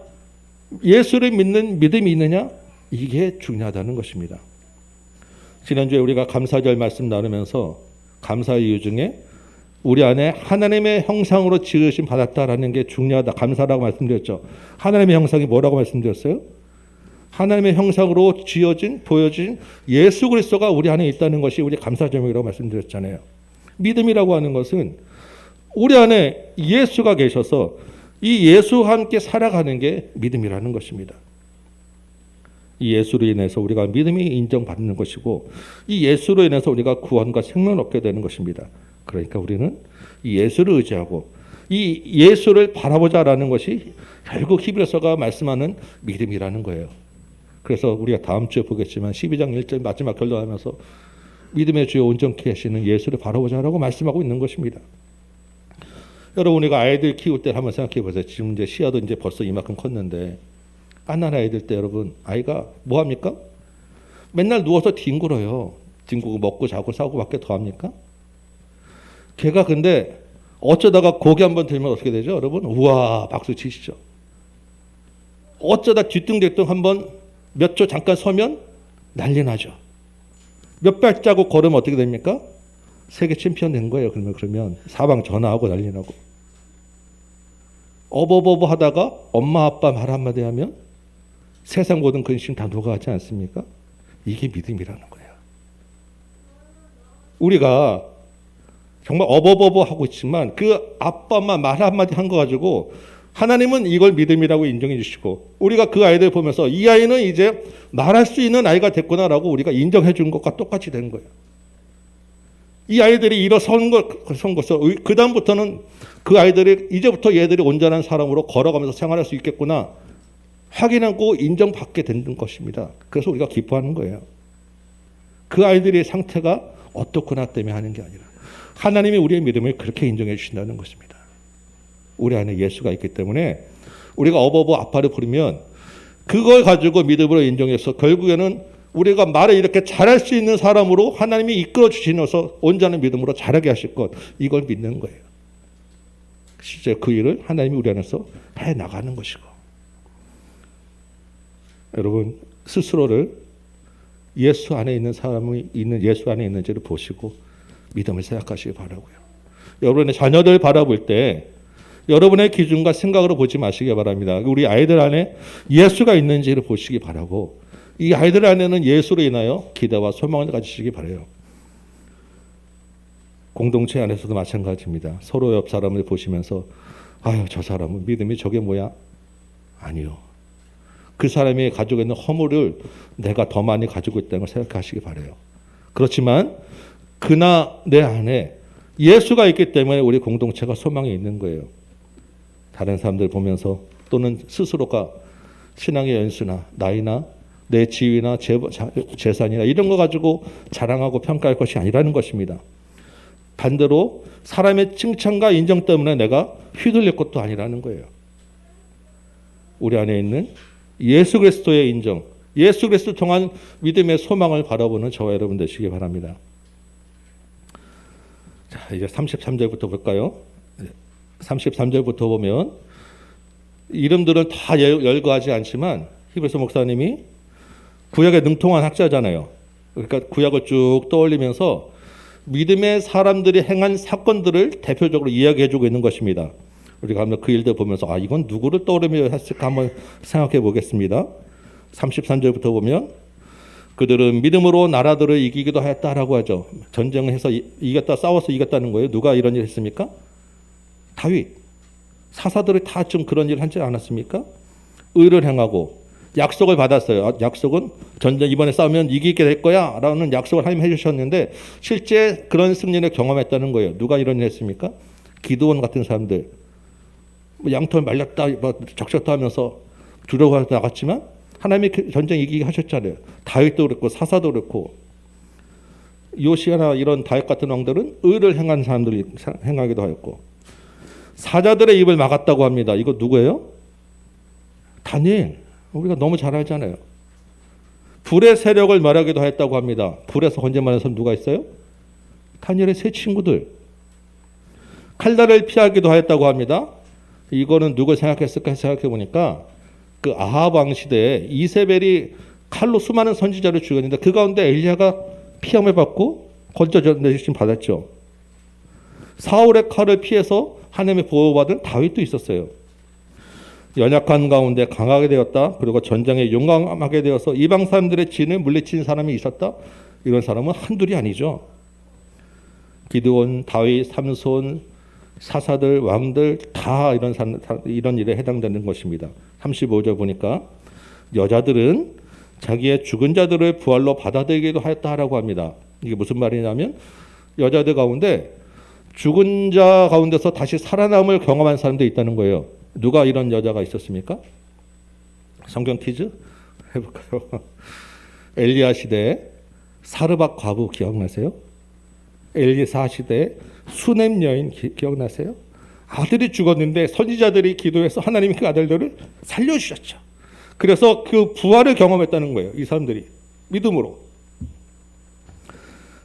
예수를 믿는 믿음이 있느냐, 이게 중요하다는 것입니다. 지난주에 우리가 감사절 말씀 나누면서 감사 이유 중에 우리 안에 하나님의 형상으로 지으심 받았다라는 게 중요하다, 감사라고 말씀드렸죠. 하나님의 형상이 뭐라고 말씀드렸어요? 하나님의 형상으로 지어진, 보여진 예수 그리스도가 우리 안에 있다는 것이 우리 감사 제목이라고 말씀드렸잖아요. 믿음이라고 하는 것은 우리 안에 예수가 계셔서 이 예수와 함께 살아가는 게 믿음이라는 것입니다. 이 예수로 인해서 우리가 믿음이 인정받는 것이고 이 예수로 인해서 우리가 구원과 생명을 얻게 되는 것입니다. 그러니까 우리는 이 예수를 의지하고 이 예수를 바라보자라는 것이 결국 히브리서가 말씀하는 믿음이라는 거예요. 그래서 우리가 다음 주에 보겠지만 12장 1절 마지막 결론하면서 믿음의 주여 온전케 하시는 예수를 바라보자라고 말씀하고 있는 것입니다. 여러분, 우리가 아이들 키울 때 한번 생각해 보세요. 지금 이제 시야도 이제 벌써 이만큼 컸는데 갓난 아이들 때 여러분, 아이가 뭐 합니까? 맨날 누워서 뒹굴어요. 뒹굴고 먹고 자고 싸고 밖에 더 합니까? 걔가 근데 어쩌다가 고개 한번 들면 어떻게 되죠? 여러분, 우와 박수 치시죠. 어쩌다 뒤뚱뒤뚱 한번 몇 초 잠깐 서면 난리 나죠. 몇 발자국 걸으면 어떻게 됩니까? 세계 챔피언 된 거예요. 그러면 사방 전화하고 난리 나고. 어버버버 하다가 엄마 아빠 말 한마디 하면 세상 모든 근심 다 녹아가지 않습니까? 이게 믿음이라는 거예요. 우리가 정말 어버버버 하고 있지만 그 아빠 엄마 말 한마디 한 거 가지고 하나님은 이걸 믿음이라고 인정해 주시고 우리가 그 아이들 보면서 이 아이는 이제 말할 수 있는 아이가 됐구나라고 우리가 인정해 준 것과 똑같이 되는 거예요. 이 아이들이 일어선 것서 그 다음부터는 그 아이들이 이제부터 얘들이 온전한 사람으로 걸어가면서 생활할 수 있겠구나 확인하고 인정받게 되는 것입니다. 그래서 우리가 기뻐하는 거예요. 그 아이들의 상태가 어떻구나 때문에 하는 게 아니라 하나님이 우리의 믿음을 그렇게 인정해 주신다는 것입니다. 우리 안에 예수가 있기 때문에 우리가 어버버 아빠를 부르면 그걸 가지고 믿음으로 인정해서 결국에는 우리가 말을 이렇게 잘할 수 있는 사람으로 하나님이 이끌어 주시면서 온전한 믿음으로 자라게 하실 것, 이걸 믿는 거예요. 실제 그 일을 하나님이 우리 안에서 해 나가는 것이고. 여러분, 스스로를 예수 안에 있는 사람이 있는 예수 안에 있는지를 보시고 믿음을 생각하시기 바라고요. 여러분의 자녀들 바라볼 때 여러분의 기준과 생각으로 보지 마시기 바랍니다. 우리 아이들 안에 예수가 있는지를 보시기 바라고 이 아이들 안에는 예수로 인하여 기대와 소망을 가지시기 바라요. 공동체 안에서도 마찬가지입니다. 서로 옆 사람을 보시면서 아유 저 사람은 믿음이 저게 뭐야? 아니요. 그 사람이 가지고 있는 허물을 내가 더 많이 가지고 있다는 걸 생각하시기 바라요. 그렇지만 그나 내 안에 예수가 있기 때문에 우리 공동체가 소망이 있는 거예요. 다른 사람들 보면서 또는 스스로가 신앙의 연수나 나이나 내 지위나 재산이나 이런 거 가지고 자랑하고 평가할 것이 아니라는 것입니다. 반대로 사람의 칭찬과 인정 때문에 내가 휘둘릴 것도 아니라는 거예요. 우리 안에 있는 예수 그리스도의 인정, 예수 그리스도 통한 믿음의 소망을 바라보는 저와 여러분 되시기 바랍니다. 자, 이제 33절부터 볼까요? 33절부터 보면 이름들은 다 열거하지 않지만 히브리서 목사님이 구약에 능통한 학자잖아요. 그러니까 구약을 쭉 떠올리면서 믿음의 사람들이 행한 사건들을 대표적으로 이야기해주고 있는 것입니다. 우리가 한번 그 일들 보면서 이건 누구를 떠오르며 했을까 한번 생각해 보겠습니다. 33절부터 보면 그들은 믿음으로 나라들을 이기기도 하였다라고 하죠. 전쟁을 해서 이겼다, 싸워서 이겼다는 거예요. 누가 이런 일을 했습니까? 다윗. 사사들이 다 좀 그런 일을 하지 않았습니까? 의를 행하고 약속을 받았어요. 약속은 전쟁 이번에 싸우면 이기게 될 거야 라는 약속을 하나님 해주셨는데 실제 그런 승리를 경험했다는 거예요. 누가 이런 일을 했습니까? 기드온 같은 사람들. 양털 말렸다, 적셨다 하면서 두려워서 나갔지만 하나님이 전쟁 이기게 하셨잖아요. 다윗도 그렇고 사사도 그렇고 요시아나 이런 다윗 같은 왕들은 의를 행한 사람들이 행하기도 하였고 사자들의 입을 막았다고 합니다. 이거 누구예요? 다니엘. 우리가 너무 잘 알잖아요. 불의 세력을 말하기도 했다고 합니다. 불에서 건져만한 사람 누가 있어요? 다니엘의 세 친구들. 칼날을 피하기도 하였다고 합니다. 이거는 누굴 생각했을까 생각해 보니까 그 아합 왕 시대에 이세벨이 칼로 수많은 선지자를 죽였는데 그 가운데 엘리야가 피함을 받고 건져내주심 받았죠. 사울의 칼을 피해서 하나님의 보호받은 다윗도 있었어요. 연약한 가운데 강하게 되었다. 그리고 전쟁에 용감하게 되어서 이방 사람들의 진을 물리친 사람이 있었다. 이런 사람은 한둘이 아니죠. 기드온, 다윗, 삼손, 사사들, 왕들 다 이런 일에 해당되는 것입니다. 35절 보니까 여자들은 자기의 죽은 자들을 부활로 받아들이기도 하였다라고 합니다. 이게 무슨 말이냐면 여자들 가운데 죽은 자 가운데서 다시 살아남을 경험한 사람들이 있다는 거예요. 누가 이런 여자가 있었습니까? 성경 퀴즈 해볼까요? 엘리야 시대에 사르밧 과부 기억나세요? 엘리사 시대에 수넴 여인 기억나세요? 아들이 죽었는데 선지자들이 기도해서 하나님이 그 아들들을 살려주셨죠. 그래서 그 부활을 경험했다는 거예요. 이 사람들이 믿음으로.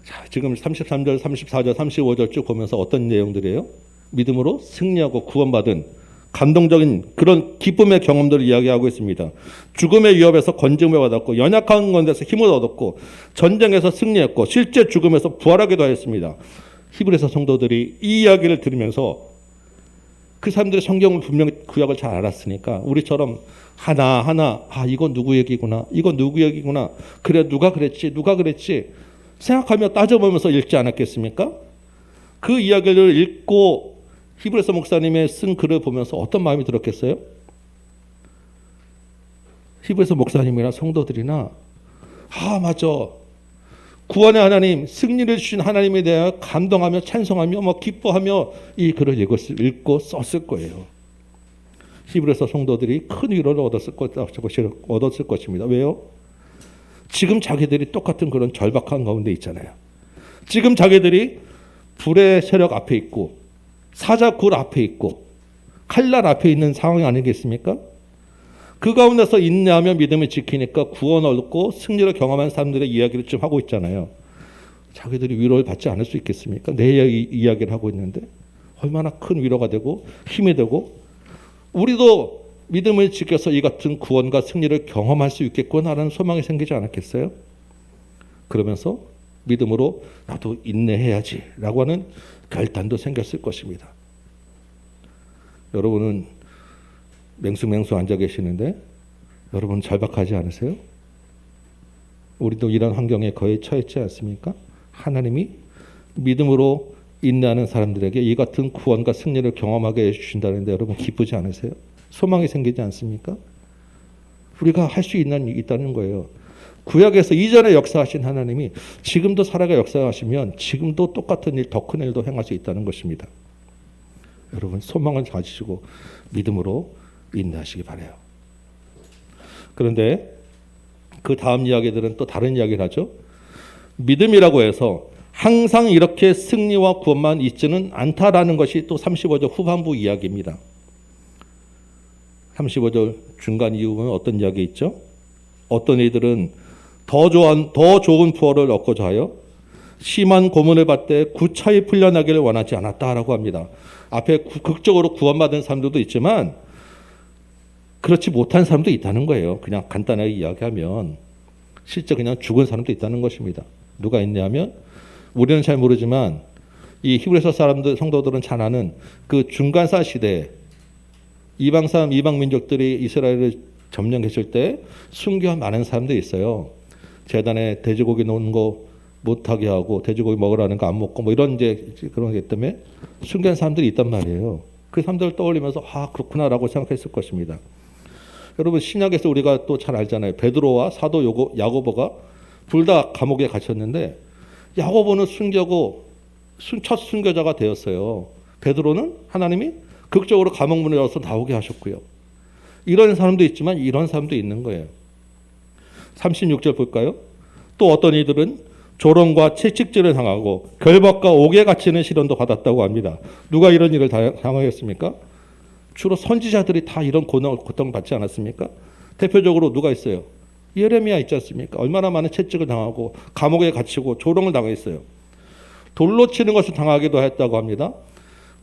자, 지금 33절, 34절, 35절 쭉 보면서 어떤 내용들이에요? 믿음으로 승리하고 구원받은 감동적인 그런 기쁨의 경험들을 이야기하고 있습니다. 죽음의 위협에서 건짐을 받았고 연약한 건데서 힘을 얻었고 전쟁에서 승리했고 실제 죽음에서 부활하기도 하였습니다. 히브리서 성도들이 이 이야기를 들으면서 그 사람들이 성경을 분명히 구약을 잘 알았으니까 우리처럼 하나하나 이건 누구 얘기구나, 이건 누구 얘기구나, 그래 누가 그랬지 생각하며 따져보면서 읽지 않았겠습니까? 그 이야기를 읽고 히브리서 목사님의 쓴 글을 보면서 어떤 마음이 들었겠어요? 히브리서 목사님이나 성도들이나 맞아. 구원의 하나님, 승리를 주신 하나님에 대해 감동하며 찬송하며 기뻐하며 이 글을 읽고 썼을 거예요. 히브리서 성도들이 큰 위로를 얻었을 것입니다. 왜요? 지금 자기들이 똑같은 그런 절박한 가운데 있잖아요. 지금 자기들이 불의 세력 앞에 있고 사자굴 앞에 있고 칼날 앞에 있는 상황이 아니겠습니까? 그 가운데서 인내하며 믿음을 지키니까 구원을 얻고 승리를 경험한 사람들의 이야기를 좀 하고 있잖아요. 자기들이 위로를 받지 않을 수 있겠습니까? 내 이야기를 하고 있는데 얼마나 큰 위로가 되고 힘이 되고 우리도 믿음을 지켜서 이 같은 구원과 승리를 경험할 수 있겠구나라는 소망이 생기지 않았겠어요? 그러면서 믿음으로 나도 인내해야지 라고 하는 결단도 생겼을 것입니다. 여러분은 맹수맹수 앉아 계시는데 여러분 절박하지 않으세요? 우리도 이런 환경에 거의 처했지 않습니까? 하나님이 믿음으로 인내하는 사람들에게 이 같은 구원과 승리를 경험하게 해주신다는데 여러분 기쁘지 않으세요? 소망이 생기지 않습니까? 우리가 할 수 있다는 거예요. 구약에서 이전에 역사하신 하나님이 지금도 살아가 역사하시면 지금도 똑같은 일, 더 큰 일도 행할 수 있다는 것입니다. 여러분 소망을 가지시고 믿음으로 인내하시기 바라요. 그런데 그 다음 이야기들은 또 다른 이야기를 하죠. 믿음이라고 해서 항상 이렇게 승리와 구원만 있지는 않다라는 것이 또 35절 후반부 이야기입니다. 35절 중간 이후는 어떤 이야기 있죠? 어떤 이들은 더 좋은 부활을 얻고자 하여 심한 고문을 받되 구차히 풀려나기를 원하지 않았다라고 합니다. 앞에 극적으로 구원받은 사람들도 있지만 그렇지 못한 사람도 있다는 거예요. 그냥 간단하게 이야기하면 실제 그냥 죽은 사람도 있다는 것입니다. 누가 있냐면 우리는 잘 모르지만 이 히브리서 사람들 성도들은 잘 아는 그 중간사 시대에 이방 사람, 이방 민족들이 이스라엘을 점령했을 때 순교한 많은 사람들이 있어요. 제단에 돼지고기 놓은 거 못하게 하고 돼지고기 먹으라는 거 안 먹고 뭐 이런 이제 그런 게 때문에 순교한 사람들이 있단 말이에요. 그 사람들을 떠올리면서 아 그렇구나라고 생각했을 것입니다. 여러분 신약에서 우리가 또 잘 알잖아요. 베드로와 사도 야고보가 둘 다 감옥에 갇혔는데 야고보는 순교고 첫 순교자가 되었어요. 베드로는 하나님이 극적으로 감옥문을 열어서 나오게 하셨고요. 이런 사람도 있지만 이런 사람도 있는 거예요. 36절 볼까요? 또 어떤 이들은 조롱과 채찍질을 당하고 결박과 옥에 갇히는 시련도 받았다고 합니다. 누가 이런 일을 당하겠습니까? 주로 선지자들이 다 이런 고통을 받지 않았습니까? 대표적으로 누가 있어요? 예레미야 있지 않습니까? 얼마나 많은 채찍을 당하고 감옥에 갇히고 조롱을 당했어요. 돌로 치는 것을 당하기도 했다고 합니다.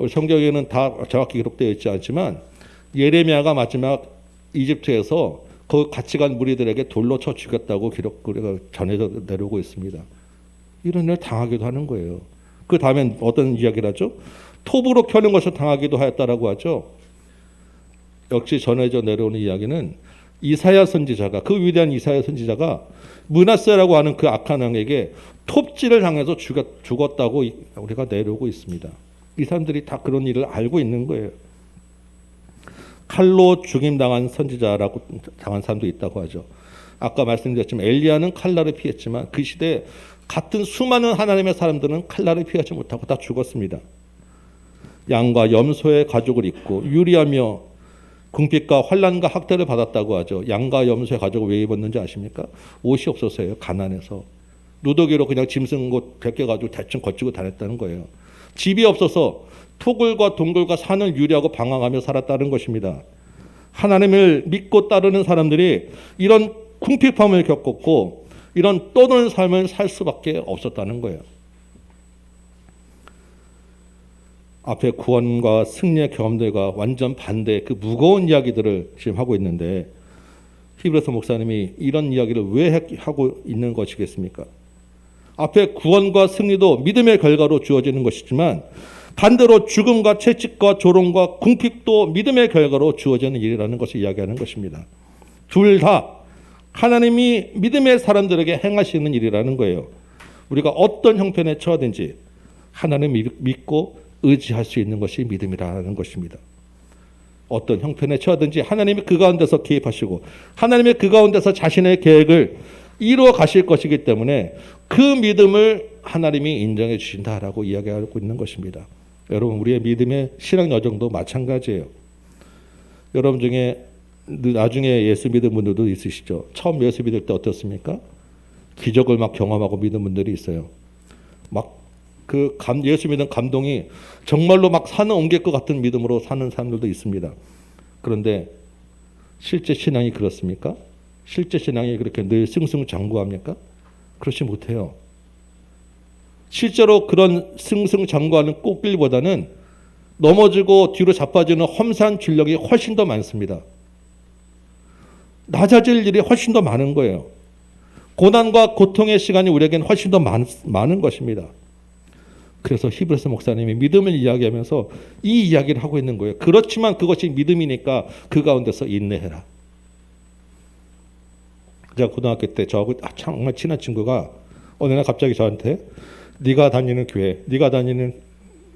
성경에는 다 정확히 기록되어 있지 않지만 예레미야가 마지막 이집트에서 그 같이 간 무리들에게 돌로 쳐 죽였다고 기록가 전해져 내려오고 있습니다. 이런 일을 당하기도 하는 거예요. 그 다음엔 어떤 이야기를 하죠? 톱으로 켜는 것을 당하기도 하였다라고 하죠. 역시 전해져 내려오는 이야기는 이사야 선지자가 그 위대한 이사야 선지자가 므낫세라고 하는 그 악한 왕에게 톱질을 당해서 죽었다고 우리가 내려오고 있습니다. 이 사람들이 다 그런 일을 알고 있는 거예요. 칼로 죽임당한 선지자라고 당한 사람도 있다고 하죠. 아까 말씀드렸지만 엘리야는 칼날을 피했지만 그 시대에 같은 수많은 하나님의 사람들은 칼날을 피하지 못하고 다 죽었습니다. 양과 염소의 가죽을 입고 유리하며 궁핍과 환난과 학대를 받았다고 하죠. 양과 염소의 가죽을 왜 입었는지 아십니까? 옷이 없어서요. 가난해서. 누더기로 그냥 짐승 옷 벗겨가지고 대충 거치고 다녔다는 거예요. 집이 없어서 토굴과 동굴과 산을 유리하고 방황하며 살았다는 것입니다. 하나님을 믿고 따르는 사람들이 이런 궁핍함을 겪었고 이런 떠도는 삶을 살 수밖에 없었다는 거예요. 앞에 구원과 승리의 경험들과 완전 반대의 그 무거운 이야기들을 지금 하고 있는데 히브리서 목사님이 이런 이야기를 왜 하고 있는 것이겠습니까? 앞에 구원과 승리도 믿음의 결과로 주어지는 것이지만 반대로 죽음과 채찍과 조롱과 궁핍도 믿음의 결과로 주어지는 일이라는 것을 이야기하는 것입니다. 둘 다 하나님이 믿음의 사람들에게 행하시는 일이라는 거예요. 우리가 어떤 형편에 처하든지 하나님을 믿고 의지할 수 있는 것이 믿음이라는 것입니다. 어떤 형편에 처하든지 하나님이 그 가운데서 개입하시고 하나님의 그 가운데서 자신의 계획을 이루어 가실 것이기 때문에 그 믿음을 하나님이 인정해 주신다라고 이야기하고 있는 것입니다. 여러분 우리의 믿음의 신앙 여정도 마찬가지예요. 여러분 중에 나중에 예수 믿은 분들도 있으시죠. 처음 예수 믿을 때 어떻습니까? 기적을 막 경험하고 믿은 분들이 있어요. 막 그 예수 믿는 감동이 정말로 막 산을 옮길 것 같은 믿음으로 사는 사람들도 있습니다. 그런데 실제 신앙이 그렇습니까? 실제 신앙이 그렇게 늘 승승장구합니까? 그렇지 못해요. 실제로 그런 승승장구하는 꽃길보다는 넘어지고 뒤로 자빠지는 험산 출력이 훨씬 더 많습니다. 낮아질 일이 훨씬 더 많은 거예요. 고난과 고통의 시간이 우리에게는 훨씬 더 많은 것입니다. 그래서 히브리서 목사님이 믿음을 이야기하면서 이 이야기를 하고 있는 거예요. 그렇지만 그것이 믿음이니까 그 가운데서 인내해라. 제가 고등학교 때 저하고 정말 친한 친구가 어느 날 갑자기 저한테 네가 다니는 교회, 네가 다니는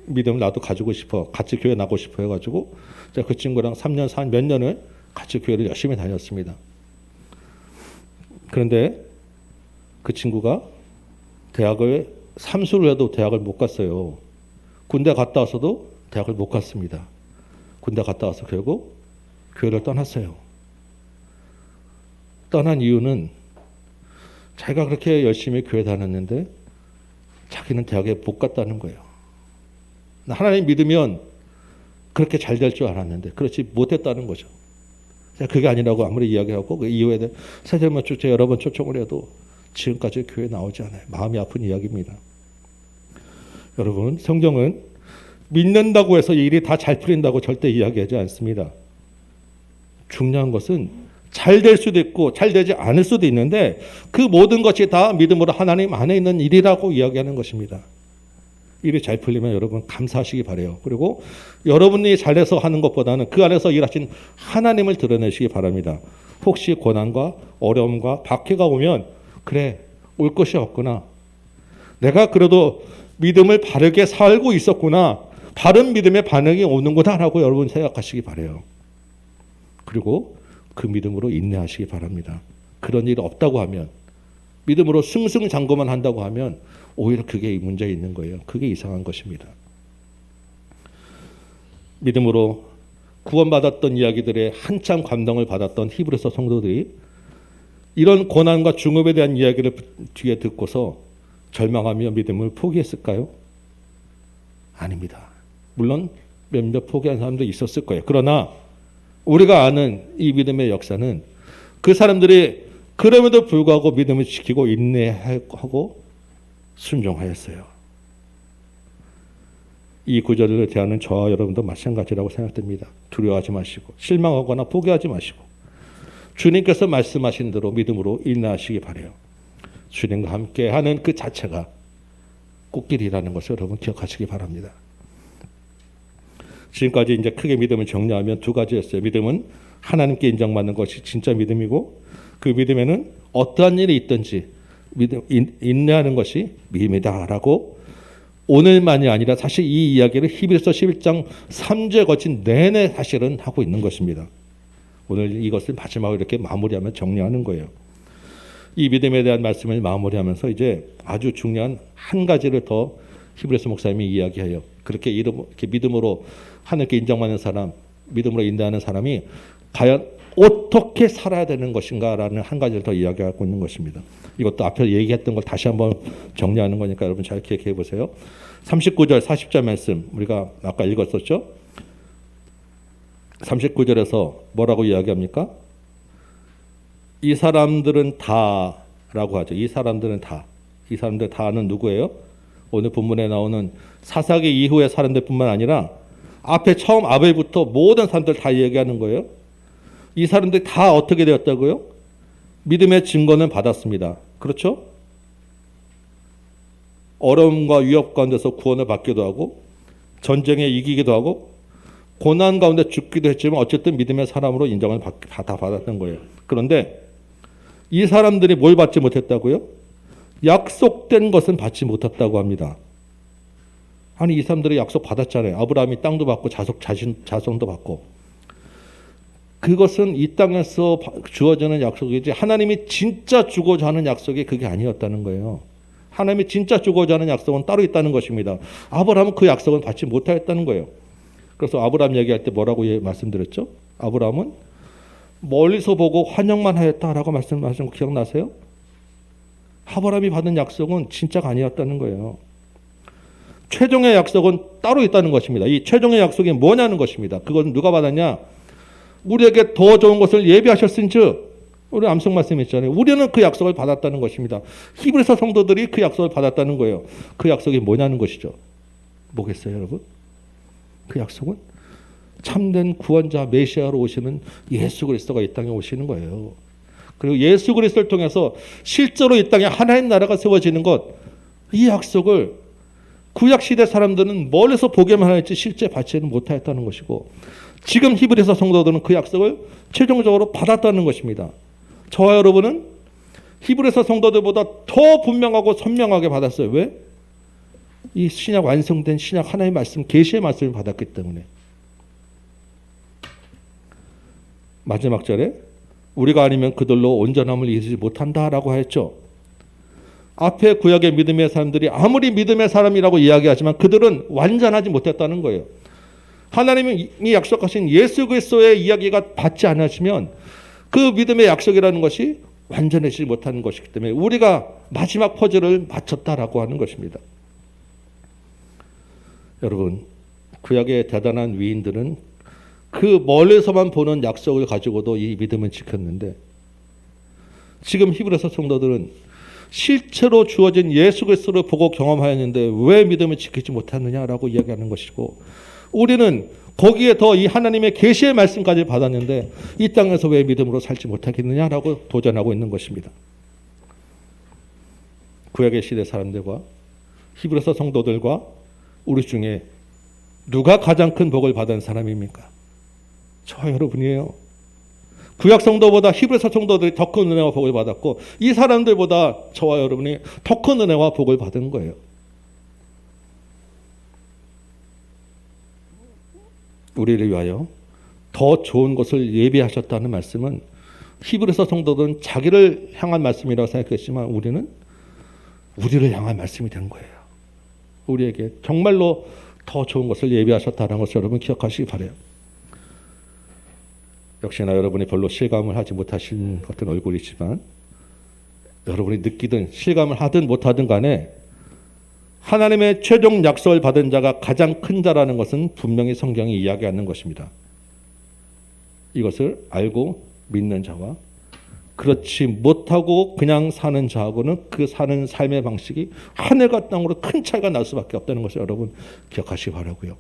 믿음을 나도 가지고 싶어. 같이 교회 나고 싶어 해가지고 제가 그 친구랑 3년, 몇 년을 같이 교회를 열심히 다녔습니다. 그런데 그 친구가 대학을 삼수를 해도 대학을 못 갔어요. 군대 갔다 와서도 대학을 못 갔습니다. 군대 갔다 와서 결국 교회를 떠났어요. 떠난 이유는 자기가 그렇게 열심히 교회 다녔는데 자기는 대학에 못 갔다는 거예요. 하나님 믿으면 그렇게 잘 될 줄 알았는데 그렇지 못했다는 거죠. 그게 아니라고 아무리 이야기하고 그 이후에 세대만 여러 번 초청을 해도 지금까지 교회 나오지 않아요. 마음이 아픈 이야기입니다. 여러분, 성경은 믿는다고 해서 이 일이 다 잘 풀린다고 절대 이야기하지 않습니다. 중요한 것은 잘 될 수도 있고 잘 되지 않을 수도 있는데 그 모든 것이 다 믿음으로 하나님 안에 있는 일이라고 이야기하는 것입니다. 일이 잘 풀리면 여러분 감사하시기 바라요. 그리고 여러분이 잘해서 하는 것보다는 그 안에서 일하신 하나님을 드러내시기 바랍니다. 혹시 고난과 어려움과 박해가 오면 그래, 올 것이 없구나. 내가 그래도 믿음을 바르게 살고 있었구나. 바른 믿음의 반응이 오는구나 라고 여러분 생각하시기 바라요. 그리고 그 믿음으로 인내하시기 바랍니다. 그런 일 없다고 하면, 믿음으로 승승장구만 한다고 하면 오히려 그게 문제 있는 거예요. 그게 이상한 것입니다. 믿음으로 구원받았던 이야기들에 한참 감동을 받았던 히브리서 성도들이 이런 고난과 중업에 대한 이야기를 뒤에 듣고서 절망하며 믿음을 포기했을까요? 아닙니다. 물론 몇몇 포기한 사람도 있었을 거예요. 그러나 우리가 아는 이 믿음의 역사는 그 사람들이 그럼에도 불구하고 믿음을 지키고 인내하고 순종하였어요. 이 구절을 대하는 저와 여러분도 마찬가지라고 생각됩니다. 두려워하지 마시고 실망하거나 포기하지 마시고 주님께서 말씀하신 대로 믿음으로 인내하시기 바라요. 주님과 함께 하는 그 자체가 꽃길이라는 것을 여러분 기억하시기 바랍니다. 지금까지 이제 크게 믿음을 정리하면 두 가지였어요. 믿음은 하나님께 인정받는 것이 진짜 믿음이고 그 믿음에는 어떠한 일이 있든지 인내하는 것이 믿음이다라고 오늘만이 아니라 사실 이 이야기를 히브리서 11장 3주에 거친 내내 사실은 하고 있는 것입니다. 오늘 이것을 마지막으로 이렇게 마무리하면 정리하는 거예요. 이 믿음에 대한 말씀을 마무리하면서 이제 아주 중요한 한 가지를 더 히브리서 목사님이 이야기해요. 이렇게 믿음으로 하나님께 인정받는 사람, 믿음으로 인내하는 사람이 과연 어떻게 살아야 되는 것인가라는 한 가지를 더 이야기하고 있는 것입니다. 이것도 앞에 얘기했던 걸 다시 한번 정리하는 거니까 여러분 잘 기억해 보세요. 39절, 40절 말씀 우리가 아까 읽었었죠? 39절에서 뭐라고 이야기합니까? 이 사람들은 다라고 하죠. 이 사람들은 다. 이 사람들 다는 누구예요? 오늘 본문에 나오는 사사기 이후의 사람들뿐만 아니라 앞에 처음 아벨부터 모든 사람들 다 얘기하는 거예요. 이 사람들이 다 어떻게 되었다고요? 믿음의 증거는 받았습니다. 그렇죠? 어려움과 위협 가운데서 구원을 받기도 하고 전쟁에 이기기도 하고 고난 가운데 죽기도 했지만 어쨌든 믿음의 사람으로 인정을 다 받았던 거예요. 그런데 이 사람들이 뭘 받지 못했다고요? 약속된 것은 받지 못했다고 합니다. 아니 이 사람들이 약속 받았잖아요. 아브라함이 땅도 받고 자손도 받고. 그것은 이 땅에서 주어지는 약속이지 하나님이 진짜 주고자 하는 약속이 그게 아니었다는 거예요. 하나님이 진짜 주고자 하는 약속은 따로 있다는 것입니다. 아브라함은 그 약속을 받지 못하였다는 거예요. 그래서 아브라함 얘기할 때 뭐라고 말씀드렸죠? 아브라함은 멀리서 보고 환영만 하였다라고 말씀하신 거 기억나세요? 아브라함이 받은 약속은 진짜가 아니었다는 거예요. 최종의 약속은 따로 있다는 것입니다. 이 최종의 약속이 뭐냐는 것입니다. 그건 누가 받았냐? 우리에게 더 좋은 것을 예비하셨은즉 우리 암송 말씀 있잖아요. 우리는 그 약속을 받았다는 것입니다. 히브리서 성도들이 그 약속을 받았다는 거예요. 그 약속이 뭐냐는 것이죠. 뭐겠어요, 여러분? 그 약속은 참된 구원자 메시아로 오시는 예수 그리스도가 이 땅에 오시는 거예요. 그리고 예수 그리스도를 통해서 실제로 이 땅에 하나님 나라가 세워지는 것, 이 약속을 구약 시대 사람들은 멀리서 보기만 하였지 실제 받지는 못하였다는 것이고 지금 히브리서 성도들은 그 약속을 최종적으로 받았다는 것입니다. 저와 여러분은 히브리서 성도들보다 더 분명하고 선명하게 받았어요. 왜? 이 신약 완성된 신약 하나님의 말씀, 계시의 말씀을 받았기 때문에. 마지막 절에 우리가 아니면 그들로 온전함을 이루지 못한다라고 하였죠. 앞에 구약의 믿음의 사람들이 아무리 믿음의 사람이라고 이야기하지만 그들은 완전하지 못했다는 거예요. 하나님이 약속하신 예수 그리스도의 이야기가 받지 않으시면 그 믿음의 약속이라는 것이 완전해지지 못하는 것이기 때문에 우리가 마지막 퍼즐을 맞췄다라고 하는 것입니다. 여러분, 구약의 대단한 위인들은 그 멀리서만 보는 약속을 가지고도 이 믿음을 지켰는데 지금 히브리서 성도들은 실제로 주어진 예수 그리스도를 보고 경험하였는데 왜 믿음을 지키지 못했느냐라고 이야기하는 것이고, 우리는 거기에 더 이 하나님의 계시의 말씀까지 받았는데 이 땅에서 왜 믿음으로 살지 못하겠느냐라고 도전하고 있는 것입니다. 구약의 시대 사람들과 히브리서 성도들과 우리 중에 누가 가장 큰 복을 받은 사람입니까? 저와 여러분이에요. 구약 성도보다 히브리서 성도들이 더 큰 은혜와 복을 받았고 이 사람들보다 저와 여러분이 더 큰 은혜와 복을 받은 거예요. 우리를 위하여 더 좋은 것을 예비하셨다는 말씀은 히브리서 성도들은 자기를 향한 말씀이라고 생각했지만 우리는 우리를 향한 말씀이 된 거예요. 우리에게 정말로 더 좋은 것을 예비하셨다는 것을 여러분 기억하시기 바라요. 역시나 여러분이 별로 실감을 하지 못하신 같은 얼굴이지만 여러분이 느끼든 실감을 하든 못하든 간에 하나님의 최종 약속을 받은 자가 가장 큰 자라는 것은 분명히 성경이 이야기하는 것입니다. 이것을 알고 믿는 자와 그렇지 못하고 그냥 사는 자하고는 그 사는 삶의 방식이 하늘과 땅으로 큰 차이가 날 수밖에 없다는 것을 여러분 기억하시기 바라고요.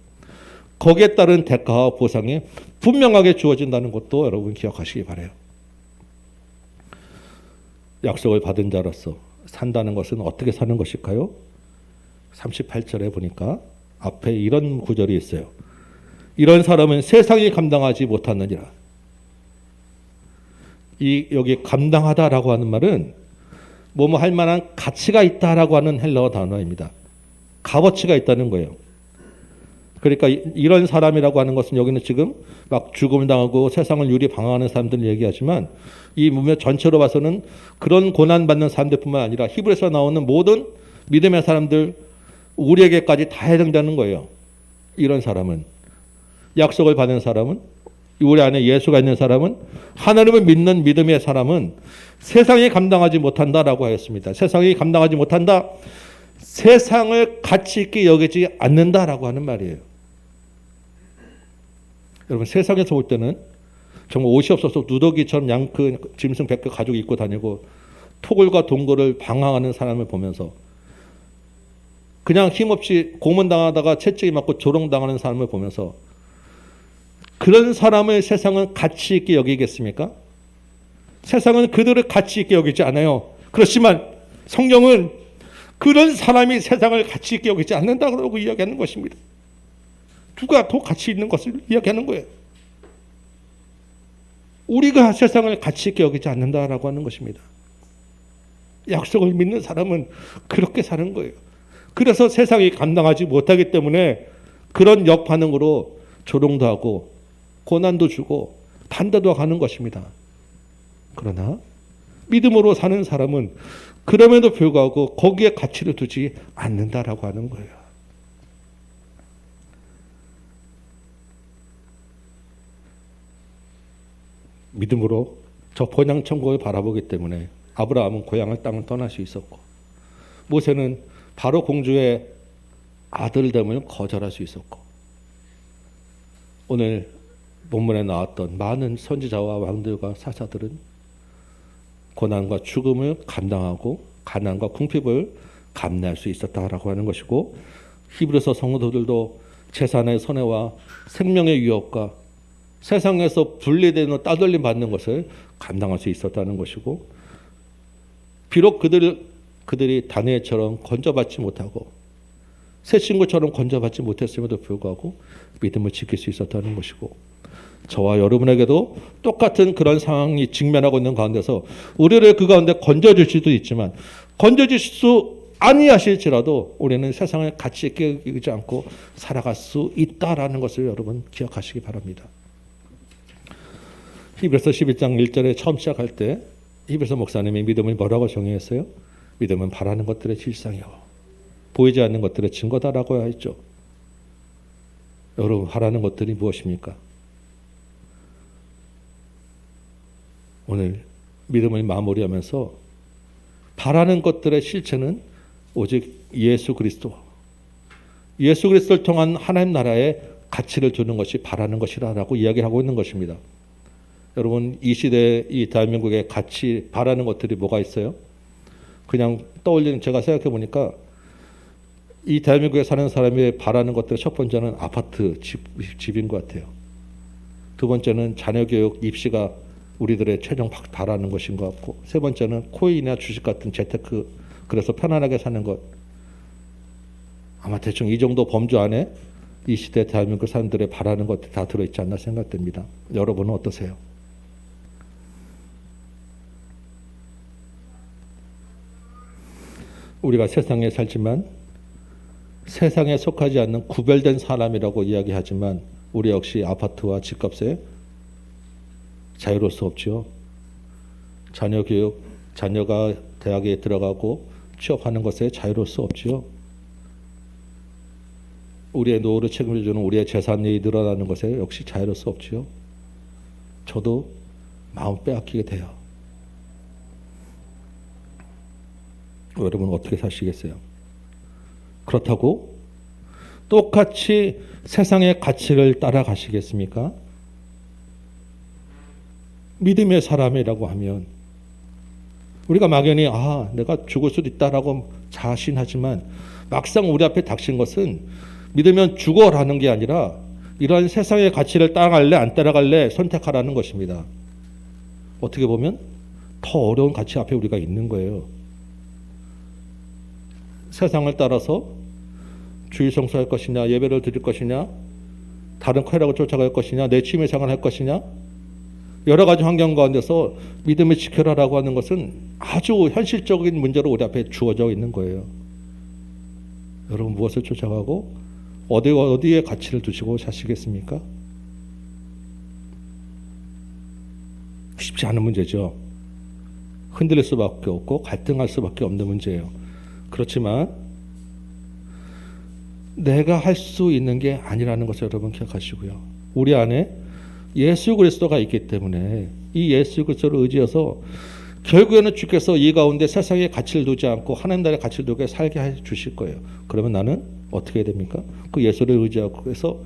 거기에 따른 대가와 보상이 분명하게 주어진다는 것도 여러분 기억하시기 바라요. 약속을 받은 자로서 산다는 것은 어떻게 사는 것일까요? 38절에 보니까 앞에 이런 구절이 있어요. 이런 사람은 세상이 감당하지 못하느니라. 여기 감당하다라고 하는 말은 뭐뭐 할 만한 가치가 있다라고 하는 헬라어 단어입니다. 값어치가 있다는 거예요. 그러니까 이런 사람이라고 하는 것은 여기는 지금 막 죽음을 당하고 세상을 유리 방황하는 사람들을 얘기하지만 이 문맥 전체로 봐서는 그런 고난받는 사람들뿐만 아니라 히브리서에 나오는 모든 믿음의 사람들 우리에게까지 다 해당되는 거예요. 이런 사람은 약속을 받은 사람은 우리 안에 예수가 있는 사람은 하나님을 믿는 믿음의 사람은 세상이 감당하지 못한다라고 하였습니다. 세상이 감당하지 못한다. 세상을 가치 있게 여기지 않는다라고 하는 말이에요. 여러분 세상에서 볼 때는 정말 옷이 없어서 누더기처럼 양크 짐승 100개 가지고 입고 다니고 토굴과 동굴을 방황하는 사람을 보면서 그냥 힘없이 고문당하다가 채찍이 맞고 조롱당하는 사람을 보면서 그런 사람을 세상은 가치 있게 여기겠습니까? 세상은 그들을 가치 있게 여기지 않아요. 그렇지만 성경은 그런 사람이 세상을 가치 있게 여기지 않는다고 이야기하는 것입니다. 누가 더 가치 있는 것을 이야기하는 거예요. 우리가 세상을 가치 있게 여기지 않는다라고 하는 것입니다. 약속을 믿는 사람은 그렇게 사는 거예요. 그래서 세상이 감당하지 못하기 때문에 그런 역반응으로 조롱도 하고 고난도 주고 반대도 가는 것입니다. 그러나 믿음으로 사는 사람은 그럼에도 불구하고 거기에 가치를 두지 않는다라고 하는 거예요. 믿음으로 저 본향 천국을 바라보기 때문에 아브라함은 고향을 땅을 떠날 수 있었고 모세는 바로 공주의 아들됨을 거절할 수 있었고 오늘 본문에 나왔던 많은 선지자와 왕들과 사사들은 고난과 죽음을 감당하고 가난과 궁핍을 감내할 수 있었다라고 하는 것이고 히브리서 성도들도 재산의 손해와 생명의 위협과 세상에서 분리되는 따돌림 받는 것을 감당할 수 있었다는 것이고 비록 그들이 다니엘처럼 건져받지 못하고 새 친구처럼 건져받지 못했음에도 불구하고 믿음을 지킬 수 있었다는 것이고 저와 여러분에게도 똑같은 그런 상황이 직면하고 있는 가운데서 우리를 그 가운데 건져줄 수도 있지만 건져줄 수 아니하실지라도 우리는 세상을 가치 있게 여기지 않고 살아갈 수 있다라는 것을 여러분 기억하시기 바랍니다. 히브리서 11장 1절에 처음 시작할 때 히브리서 목사님이 믿음을 뭐라고 정의했어요? 믿음은 바라는 것들의 실상이요 보이지 않는 것들의 증거다라고 했죠. 여러분 바라는 것들이 무엇입니까? 오늘 믿음을 마무리하면서 바라는 것들의 실체는 오직 예수 그리스도, 예수 그리스도를 통한 하나님 나라에 가치를 두는 것이 바라는 것이라고 이야기를 하고 있는 것입니다. 여러분 이 시대 이 대한민국의 가치 바라는 것들이 뭐가 있어요? 그냥 떠올리는 제가 생각해 보니까 이 대한민국에 사는 사람이 바라는 것들 첫 번째는 아파트 집인 것 같아요. 두 번째는 자녀 교육 입시가 우리들의 최종 바라는 것인 것 같고 세 번째는 코인이나 주식 같은 재테크 그래서 편안하게 사는 것 아마 대충 이 정도 범주 안에 이 시대 대한민국 사람들의 바라는 것들이 다 들어있지 않나 생각됩니다. 여러분은 어떠세요? 우리가 세상에 살지만 세상에 속하지 않는 구별된 사람이라고 이야기하지만 우리 역시 아파트와 집값에 자유로울 수 없죠. 자녀 교육, 자녀가 대학에 들어가고 취업하는 것에 자유로울 수 없죠. 우리의 노후를 책임져 주는 우리의 재산이 늘어나는 것에 역시 자유로울 수 없죠. 저도 마음 빼앗기게 돼요. 여러분 어떻게 사시겠어요? 그렇다고 똑같이 세상의 가치를 따라가시겠습니까? 믿음의 사람이라고 하면 우리가 막연히 내가 죽을 수도 있다라고 자신하지만 막상 우리 앞에 닥친 것은 믿으면 죽어라는 게 아니라 이러한 세상의 가치를 따라갈래 안 따라갈래 선택하라는 것입니다. 어떻게 보면 더 어려운 가치 앞에 우리가 있는 거예요. 세상을 따라서 주일 성수할 것이냐 예배를 드릴 것이냐 다른 쾌락을 쫓아갈 것이냐 내 취미 생활을 할 것이냐 여러 가지 환경 가운데서 믿음을 지켜라라고 하는 것은 아주 현실적인 문제로 우리 앞에 주어져 있는 거예요. 여러분 무엇을 쫓아가고 어디에 가치를 두시고 사시겠습니까? 쉽지 않은 문제죠. 흔들릴 수밖에 없고 갈등할 수밖에 없는 문제예요. 그렇지만 내가 할 수 있는 게 아니라는 것을 여러분 기억하시고요. 우리 안에 예수 그리스도가 있기 때문에 이 예수 그리스도를 의지해서 결국에는 주께서 이 가운데 세상에 가치를 두지 않고 하나님 나라의 가치를 두게 살게 해 주실 거예요. 그러면 나는 어떻게 해야 됩니까? 그 예수를 의지하고 해서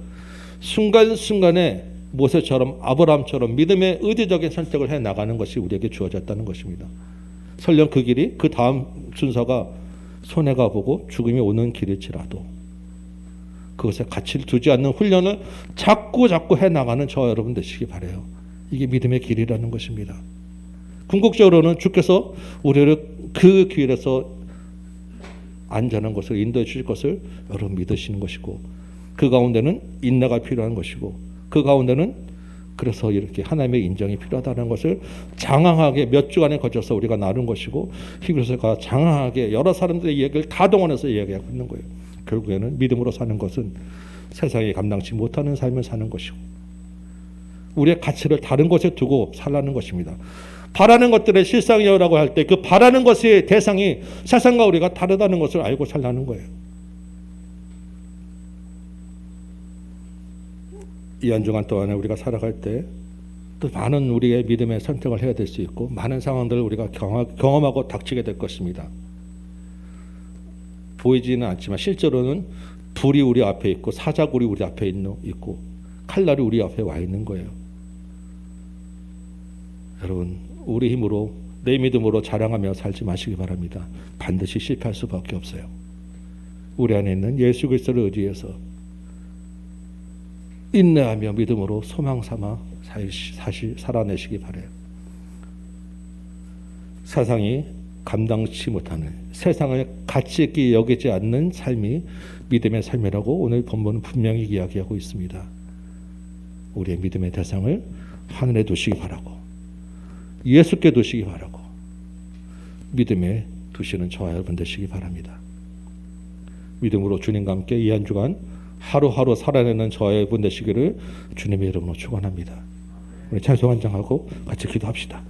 순간순간에 모세처럼 아브라함처럼 믿음의 의지적인 선택을 해 나가는 것이 우리에게 주어졌다는 것입니다. 설령 그 길이 그 다음 순서가 손해가 보고 죽음이 오는 길일지라도 그것에 가치를 두지 않는 훈련을 자꾸 해나가는 저와 여러분 되시기 바라요. 이게 믿음의 길이라는 것입니다. 궁극적으로는 주께서 우리를 그 길에서 안전한 것을 인도해 주실 것을 여러분 믿으시는 것이고 그 가운데는 인내가 필요한 것이고 그 가운데는 그래서 이렇게 하나님의 인정이 필요하다는 것을 장황하게 몇 주간에 거쳐서 우리가 나눈 것이고 히브리서가 장황하게 여러 사람들의 이야기를 다 동원해서 이야기하고 있는 거예요. 결국에는 믿음으로 사는 것은 세상에 감당치 못하는 삶을 사는 것이고 우리의 가치를 다른 곳에 두고 살라는 것입니다. 바라는 것들의 실상이라고 할 때 그 바라는 것의 대상이 세상과 우리가 다르다는 것을 알고 살라는 거예요. 이 한 주간 동안에 우리가 살아갈 때 또 많은 우리의 믿음의 선택을 해야 될 수 있고 많은 상황들을 우리가 경험하고 닥치게 될 것입니다. 보이지는 않지만 실제로는 불이 우리 앞에 있고 사자굴이 우리 앞에 있고 칼날이 우리 앞에 와 있는 거예요. 여러분 우리 힘으로 내 믿음으로 자랑하며 살지 마시기 바랍니다. 반드시 실패할 수밖에 없어요. 우리 안에 있는 예수 그리스도를 의지해서 인내하며 믿음으로 소망 삼아 살아내시기 바라요. 세상이 감당치 못하는 세상을 가치 있게 여기지 않는 삶이 믿음의 삶이라고 오늘 본문은 분명히 이야기하고 있습니다. 우리의 믿음의 대상을 하늘에 두시기 바라고 예수께 두시기 바라고 믿음에 두시는 저와 여러분 되시기 바랍니다. 믿음으로 주님과 함께 이 한 주간 하루하루 살아내는 저와 여러분 되시기를 주님의 이름으로 축원합니다. 우리 찬송 한 장하고 같이 기도합시다.